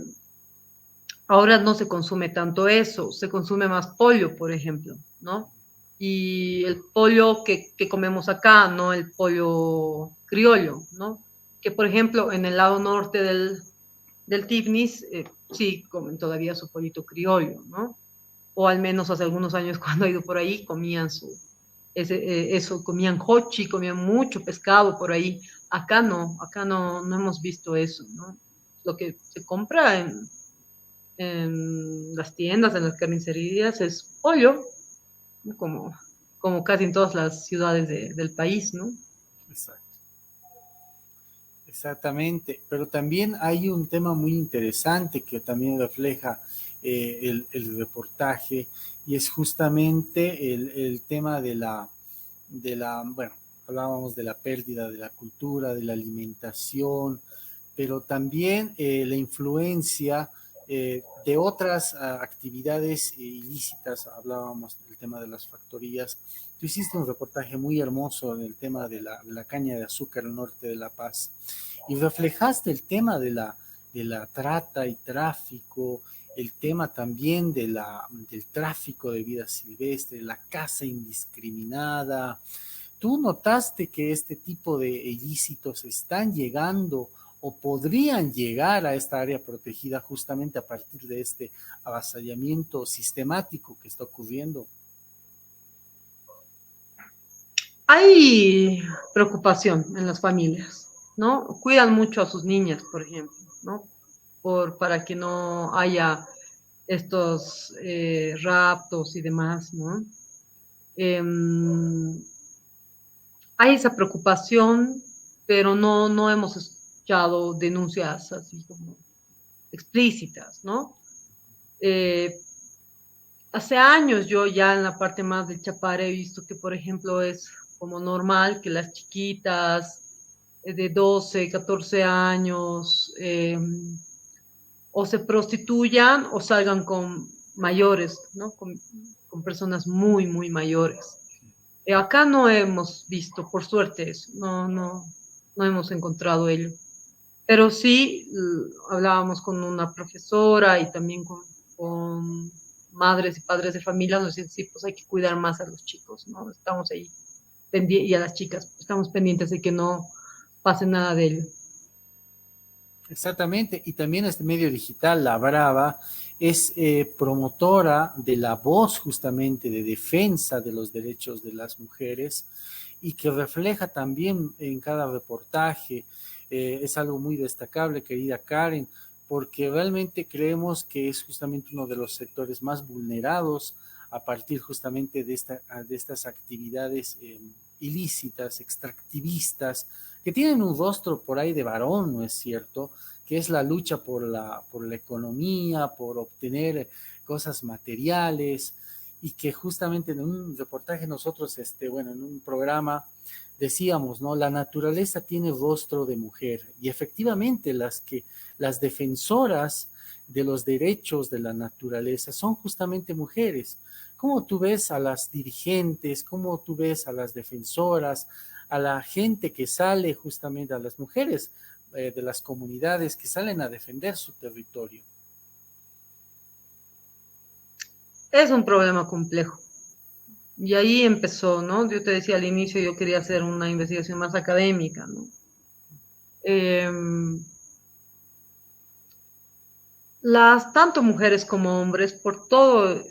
[SPEAKER 2] ahora no se consume tanto eso, se consume más pollo, por ejemplo, ¿no? Y el pollo que comemos acá, no el pollo criollo, ¿no? Que por ejemplo en el lado norte del Tignis, sí comen todavía su pollito criollo, ¿no? O al menos hace algunos años cuando he ido por ahí comían eso, comían hochi, comían mucho pescado por ahí. Acá no hemos visto eso, ¿no? Lo que se compra en las tiendas, en las carnicerías, es pollo, ¿no? Como casi en todas las ciudades del país, ¿no?
[SPEAKER 1] Exacto. Exactamente, pero también hay un tema muy interesante que también refleja el reportaje y es justamente el tema bueno, hablábamos de la pérdida de la cultura, de la alimentación, pero también la influencia de otras actividades ilícitas, hablábamos del tema de las factorías. Tú hiciste un reportaje muy hermoso en el tema de la caña de azúcar al norte de La Paz y reflejaste el tema de la trata y tráfico, el tema también del tráfico de vida silvestre, la caza indiscriminada. ¿Tú notaste que este tipo de ilícitos están llegando o podrían llegar a esta área protegida justamente a partir de este avasallamiento sistemático que está ocurriendo?
[SPEAKER 2] Hay preocupación en las familias, ¿no? Cuidan mucho a sus niñas, por ejemplo, ¿no? Para que no haya estos raptos y demás, ¿no? Eh, Hay esa preocupación, pero no hemos escuchado denuncias así como explícitas, ¿no? Eh, Hace años yo ya en la parte más del Chapare he visto que, por ejemplo, es como normal que las chiquitas de 12, 14 años o se prostituyan o salgan con mayores, ¿no? Con personas muy, muy mayores. Acá no hemos visto, por suerte, eso, no hemos encontrado ello. Pero sí hablábamos con una profesora y también con madres y padres de familia, nos decían, sí, pues hay que cuidar más a los chicos, ¿no? Estamos ahí y a las chicas, estamos pendientes de que no pase nada de ello.
[SPEAKER 1] Exactamente, y también este medio digital, La Brava, es promotora de la voz justamente de defensa de los derechos de las mujeres y que refleja también en cada reportaje. Es algo muy destacable, querida Karen, porque realmente creemos que es justamente uno de los sectores más vulnerados a partir justamente de estas actividades ilícitas, extractivistas, que tienen un rostro por ahí de varón, ¿no es cierto? Que es la lucha por la economía, por obtener cosas materiales, y que justamente en un reportaje nosotros, bueno, en un programa decíamos, ¿no? La naturaleza tiene rostro de mujer, y efectivamente las defensoras de los derechos de la naturaleza son justamente mujeres. ¿Cómo tú ves a las dirigentes? ¿Cómo tú ves a las defensoras? A la gente que sale justamente, a las mujeres de las comunidades que salen a defender su territorio?
[SPEAKER 2] Es un problema complejo. Y ahí empezó, ¿no? Yo te decía al inicio, yo quería hacer una investigación más académica, ¿no? Eh, tanto mujeres como hombres, por todas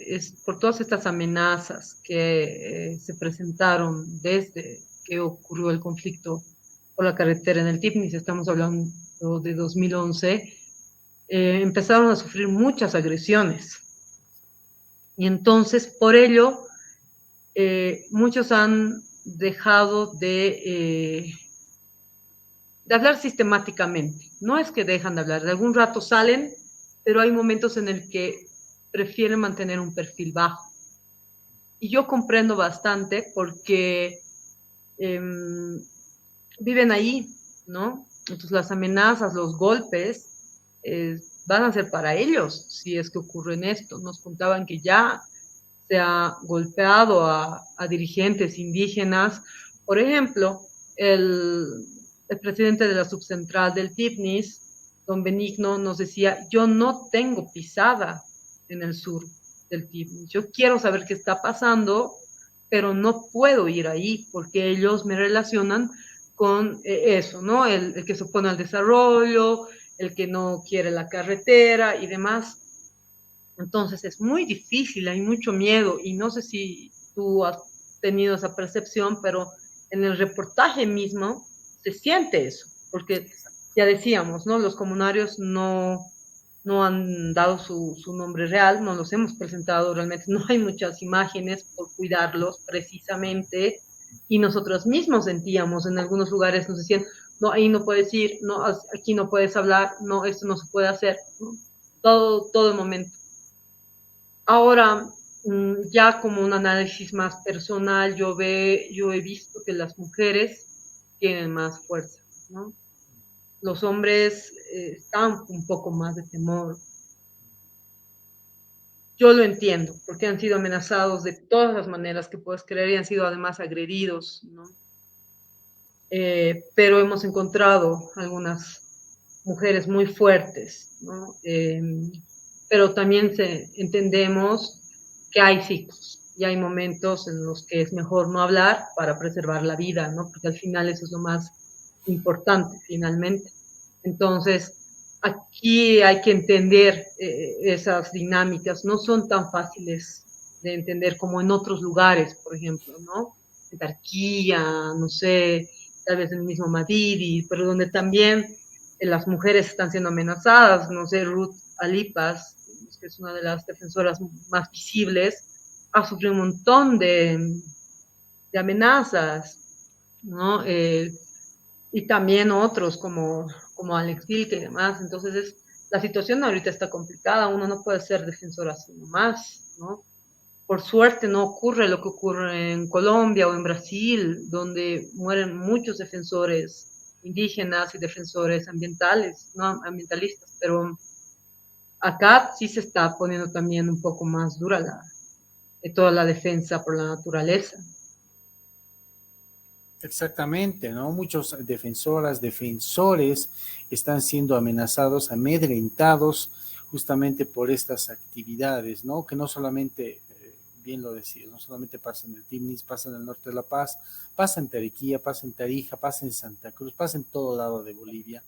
[SPEAKER 2] estas amenazas que se presentaron desde que ocurrió el conflicto por la carretera en el Tipnis, estamos hablando de 2011, empezaron a sufrir muchas agresiones. Y entonces, por ello, muchos han dejado de hablar sistemáticamente. No es que dejan de hablar, de algún rato salen, pero hay momentos en el que prefieren mantener un perfil bajo. Y yo comprendo bastante porque viven ahí, ¿no? Entonces las amenazas, los golpes, van a ser para ellos si es que ocurren esto. Nos contaban que ya se ha golpeado a dirigentes indígenas. Por ejemplo, el presidente de la subcentral del TIPNIS, don Benigno, nos decía, yo no tengo pisada en el sur del TIPNIS. Yo quiero saber qué está pasando, pero no puedo ir ahí porque ellos me relacionan con eso, ¿no? El que se opone al desarrollo, el que no quiere la carretera y demás. Entonces es muy difícil, hay mucho miedo y no sé si tú has tenido esa percepción, pero en el reportaje mismo se siente eso, porque ya decíamos, ¿no? Los comunarios no han dado su nombre real, no los hemos presentado realmente, no hay muchas imágenes por cuidarlos precisamente, y nosotros mismos sentíamos en algunos lugares, nos decían, no, ahí no puedes ir, no, aquí no puedes hablar, no, esto no se puede hacer, ¿no? Todo el momento. Ahora, ya como un análisis más personal, yo he visto que las mujeres tienen más fuerza, ¿no? Los hombres están un poco más de temor. Yo lo entiendo, porque han sido amenazados de todas las maneras que puedes creer y han sido además agredidos, ¿no? Pero hemos encontrado algunas mujeres muy fuertes, ¿no? Pero también entendemos que hay ciclos y hay momentos en los que es mejor no hablar para preservar la vida, ¿no? Porque al final eso es lo más importante, finalmente. Entonces, aquí hay que entender esas dinámicas, no son tan fáciles de entender como en otros lugares, por ejemplo, ¿no? En Tarquía, no sé, tal vez en el mismo Madrid, pero donde también las mujeres están siendo amenazadas, no sé, Ruth Alipas, que es una de las defensoras más visibles, ha sufrido un montón de amenazas, ¿no? Y también otros como Alex Vilke y demás. Entonces, la situación ahorita está complicada, uno no puede ser defensor así nomás, ¿no? Por suerte no ocurre lo que ocurre en Colombia o en Brasil, donde mueren muchos defensores indígenas y defensores ambientales, ¿no? Ambientalistas, pero acá sí se está poniendo también un poco más dura toda la defensa por la naturaleza.
[SPEAKER 1] Exactamente, ¿no? Muchos defensoras, defensores están siendo amenazados, amedrentados justamente por estas actividades, ¿no? Que no solamente, bien lo decía, no solamente pasa en el Timnis, pasa en el norte de La Paz, pasa en Tariquía, pasa en Tarija, pasa en Santa Cruz, pasa en todo lado de Bolivia,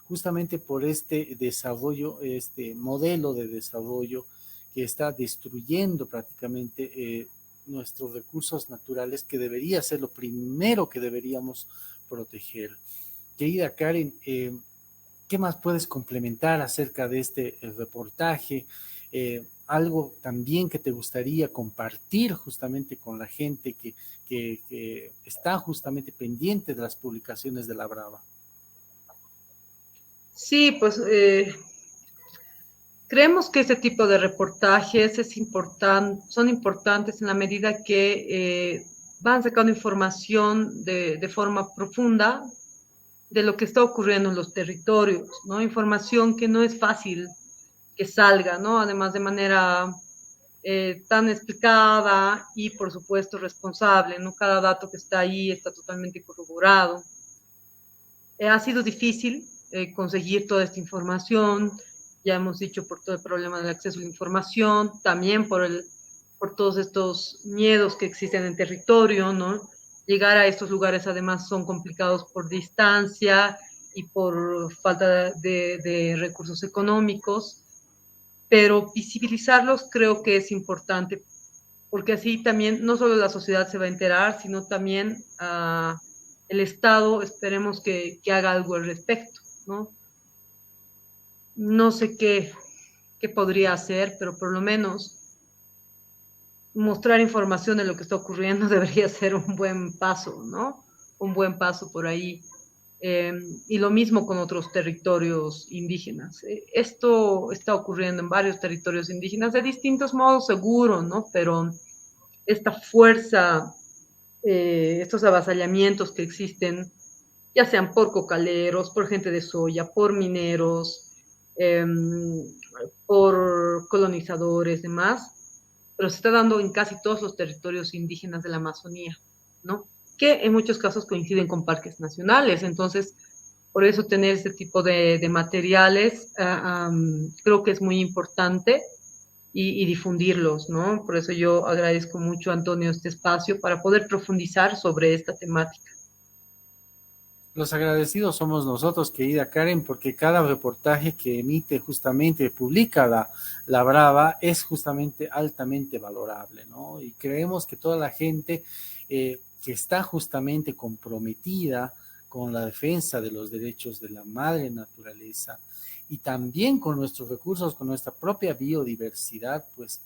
[SPEAKER 1] justamente por este desarrollo, este modelo de desarrollo que está destruyendo prácticamente nuestros recursos naturales, que debería ser lo primero que deberíamos proteger. Querida Karen, ¿qué más puedes complementar acerca de este reportaje? Algo también que te gustaría compartir justamente con la gente que está justamente pendiente de las publicaciones de La Brava.
[SPEAKER 2] Sí, pues creemos que este tipo de reportajes son importantes en la medida que van sacando información de forma profunda de lo que está ocurriendo en los territorios, ¿no? Información que no es fácil que salga, ¿no? Además de manera tan explicada y, por supuesto, responsable, ¿no? Cada dato que está ahí está totalmente corroborado. Ha sido difícil conseguir toda esta información, ya hemos dicho por todo el problema del acceso a la información, también por todos estos miedos que existen en el territorio, ¿no? Llegar a estos lugares además son complicados por distancia y por falta de recursos económicos, pero visibilizarlos creo que es importante, porque así también no solo la sociedad se va a enterar, sino también el Estado esperemos que haga algo al respecto, ¿no? No sé qué podría hacer, pero por lo menos mostrar información de lo que está ocurriendo debería ser un buen paso, ¿no? Un buen paso por ahí. Y lo mismo con otros territorios indígenas. Esto está ocurriendo en varios territorios indígenas de distintos modos, seguro, ¿no? Pero esta fuerza, estos avasallamientos que existen, ya sean por cocaleros, por gente de soya, por mineros, eh, por colonizadores, demás, pero se está dando en casi todos los territorios indígenas de la Amazonía, ¿no? Que en muchos casos coinciden con parques nacionales. Entonces, por eso tener este tipo de materiales creo que es muy importante y difundirlos, ¿no? Por eso yo agradezco mucho, Antonio, este espacio para poder profundizar sobre esta temática.
[SPEAKER 1] Los agradecidos somos nosotros, querida Karen, porque cada reportaje que emite justamente, publica la Brava, es justamente altamente valorable, ¿no? Y creemos que toda la gente que está justamente comprometida con la defensa de los derechos de la madre naturaleza y también con nuestros recursos, con nuestra propia biodiversidad, pues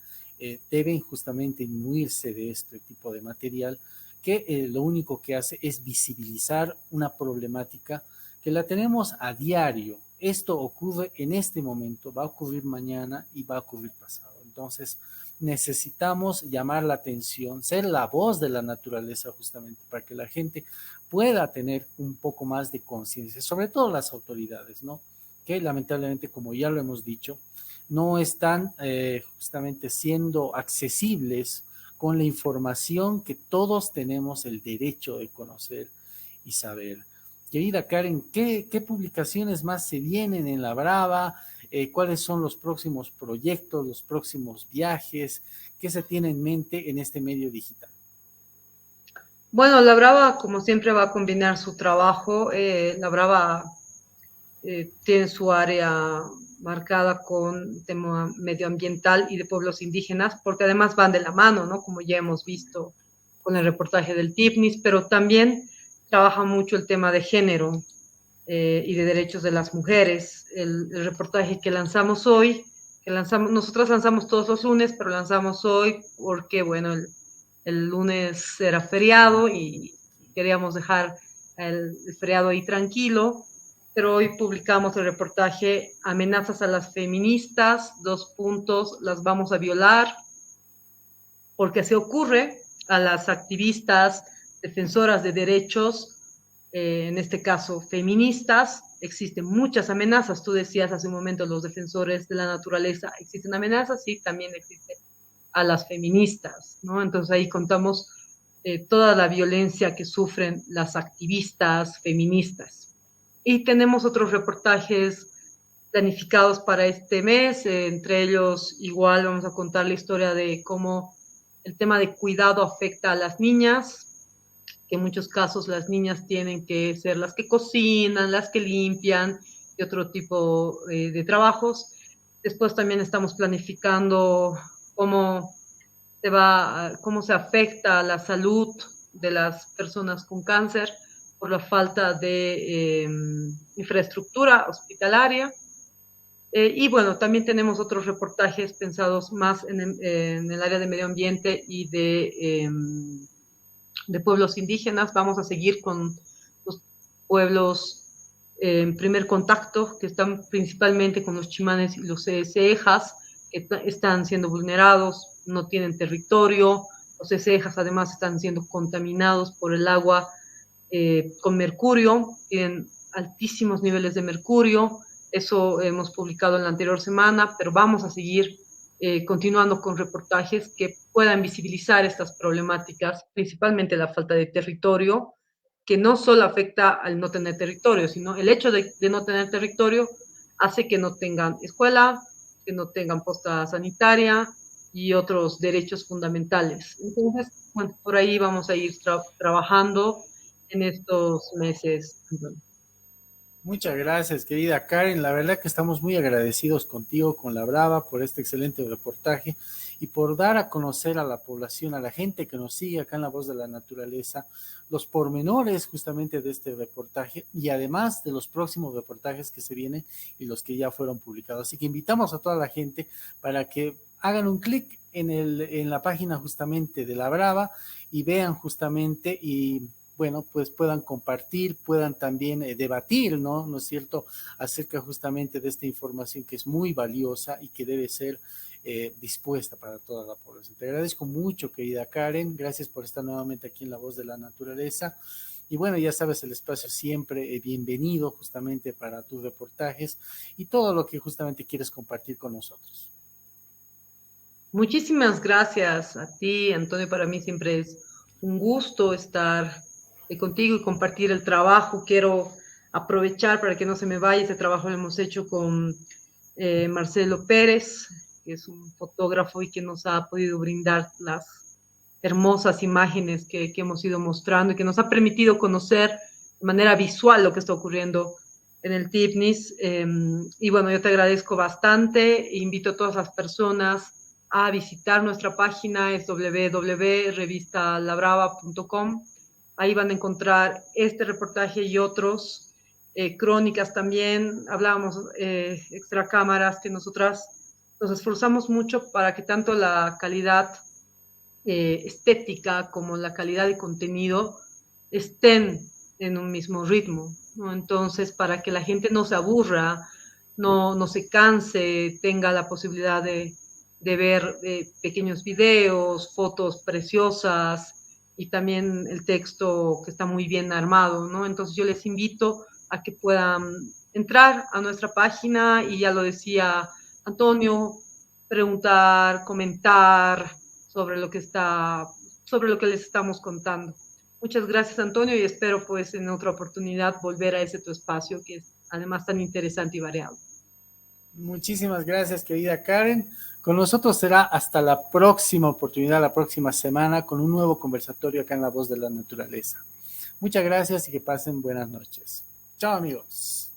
[SPEAKER 1] deben justamente imbuirse de este tipo de material que lo único que hace es visibilizar una problemática que la tenemos a diario. Esto ocurre en este momento, va a ocurrir mañana y va a ocurrir pasado. Entonces, necesitamos llamar la atención, ser la voz de la naturaleza justamente para que la gente pueda tener un poco más de conciencia, sobre todo las autoridades, ¿no? Que lamentablemente, como ya lo hemos dicho, no están justamente siendo accesibles con la información que todos tenemos el derecho de conocer y saber. Querida Karen, ¿qué publicaciones más se vienen en La Brava? ¿Cuáles son los próximos proyectos, los próximos viajes? ¿Qué se tiene en mente en este medio digital?
[SPEAKER 2] Bueno, la Brava, como siempre, va a combinar su trabajo. La Brava tiene su área marcada con tema medioambiental y de pueblos indígenas, porque además van de la mano, ¿no? Como ya hemos visto con el reportaje del TIPNIS, pero también trabaja mucho el tema de género y de derechos de las mujeres. El reportaje que lanzamos hoy, nosotros lanzamos todos los lunes, pero lanzamos hoy porque, bueno, el lunes era feriado y queríamos dejar el feriado ahí tranquilo, pero hoy publicamos el reportaje Amenazas a las feministas, dos puntos, las vamos a violar, porque se ocurre a las activistas defensoras de derechos, en este caso feministas. Existen muchas amenazas, tú decías hace un momento los defensores de la naturaleza, ¿existen amenazas? Sí, también existen a las feministas, ¿no? Entonces ahí contamos toda la violencia que sufren las activistas feministas. Y tenemos otros reportajes planificados para este mes, entre ellos igual vamos a contar la historia de cómo el tema de cuidado afecta a las niñas, que en muchos casos las niñas tienen que ser las que cocinan, las que limpian y otro tipo de trabajos. Después también estamos planificando cómo cómo se afecta a la salud de las personas con cáncer por la falta de infraestructura hospitalaria. Y bueno, también tenemos otros reportajes pensados más en el área de medio ambiente y de pueblos indígenas. Vamos a seguir con los pueblos en primer contacto, que están principalmente con los chimanes y los cejas, que están siendo vulnerados, no tienen territorio. Los cejas además están siendo contaminados por el agua con mercurio, tienen altísimos niveles de mercurio. Eso hemos publicado en la anterior semana, pero vamos a seguir continuando con reportajes que puedan visibilizar estas problemáticas, principalmente la falta de territorio, que no solo afecta al no tener territorio, sino el hecho de no tener territorio hace que no tengan escuela, que no tengan posta sanitaria y otros derechos fundamentales. Entonces, bueno, por ahí vamos a ir trabajando en estos meses.
[SPEAKER 1] Muchas gracias, querida Karen. La verdad que estamos muy agradecidos contigo, con La Brava, por este excelente reportaje y por dar a conocer a la población, a la gente que nos sigue acá en La Voz de la Naturaleza, los pormenores justamente de este reportaje y además de los próximos reportajes que se vienen y los que ya fueron publicados. Así que invitamos a toda la gente para que hagan un clic en la página justamente de La Brava y vean justamente y bueno, pues puedan compartir, puedan también debatir, ¿no? ¿No es cierto?, acerca justamente de esta información que es muy valiosa y que debe ser dispuesta para toda la población. Te agradezco mucho, querida Karen, gracias por estar nuevamente aquí en La Voz de la Naturaleza. Y bueno, ya sabes, el espacio siempre bienvenido justamente para tus reportajes y todo lo que justamente quieres compartir con nosotros.
[SPEAKER 2] Muchísimas gracias a ti, Antonio. Para mí siempre es un gusto estar contigo y compartir el trabajo. Quiero aprovechar para que no se me vaya. Ese trabajo lo hemos hecho con Marcelo Pérez, que es un fotógrafo y que nos ha podido brindar las hermosas imágenes que hemos ido mostrando y que nos ha permitido conocer de manera visual lo que está ocurriendo en el TIPNIS. Y bueno, yo te agradezco bastante. Invito a todas las personas a visitar nuestra página, es www.revistalabrava.com. Ahí van a encontrar este reportaje y otros, crónicas también. Hablábamos extra cámaras que nosotras nos esforzamos mucho para que tanto la calidad estética como la calidad de contenido estén en un mismo ritmo, ¿no? Entonces, para que la gente no se aburra, no se canse, tenga la posibilidad de ver pequeños videos, fotos preciosas y también el texto que está muy bien armado, ¿no? Entonces yo les invito a que puedan entrar a nuestra página y ya lo decía Antonio, preguntar, comentar sobre lo que les estamos contando. Muchas gracias, Antonio, y espero pues en otra oportunidad volver a ese tu espacio que es además tan interesante y variado.
[SPEAKER 1] Muchísimas gracias, querida Karen. Con nosotros será hasta la próxima oportunidad, la próxima semana, con un nuevo conversatorio acá en La Voz de la Naturaleza. Muchas gracias y que pasen buenas noches. Chao, amigos.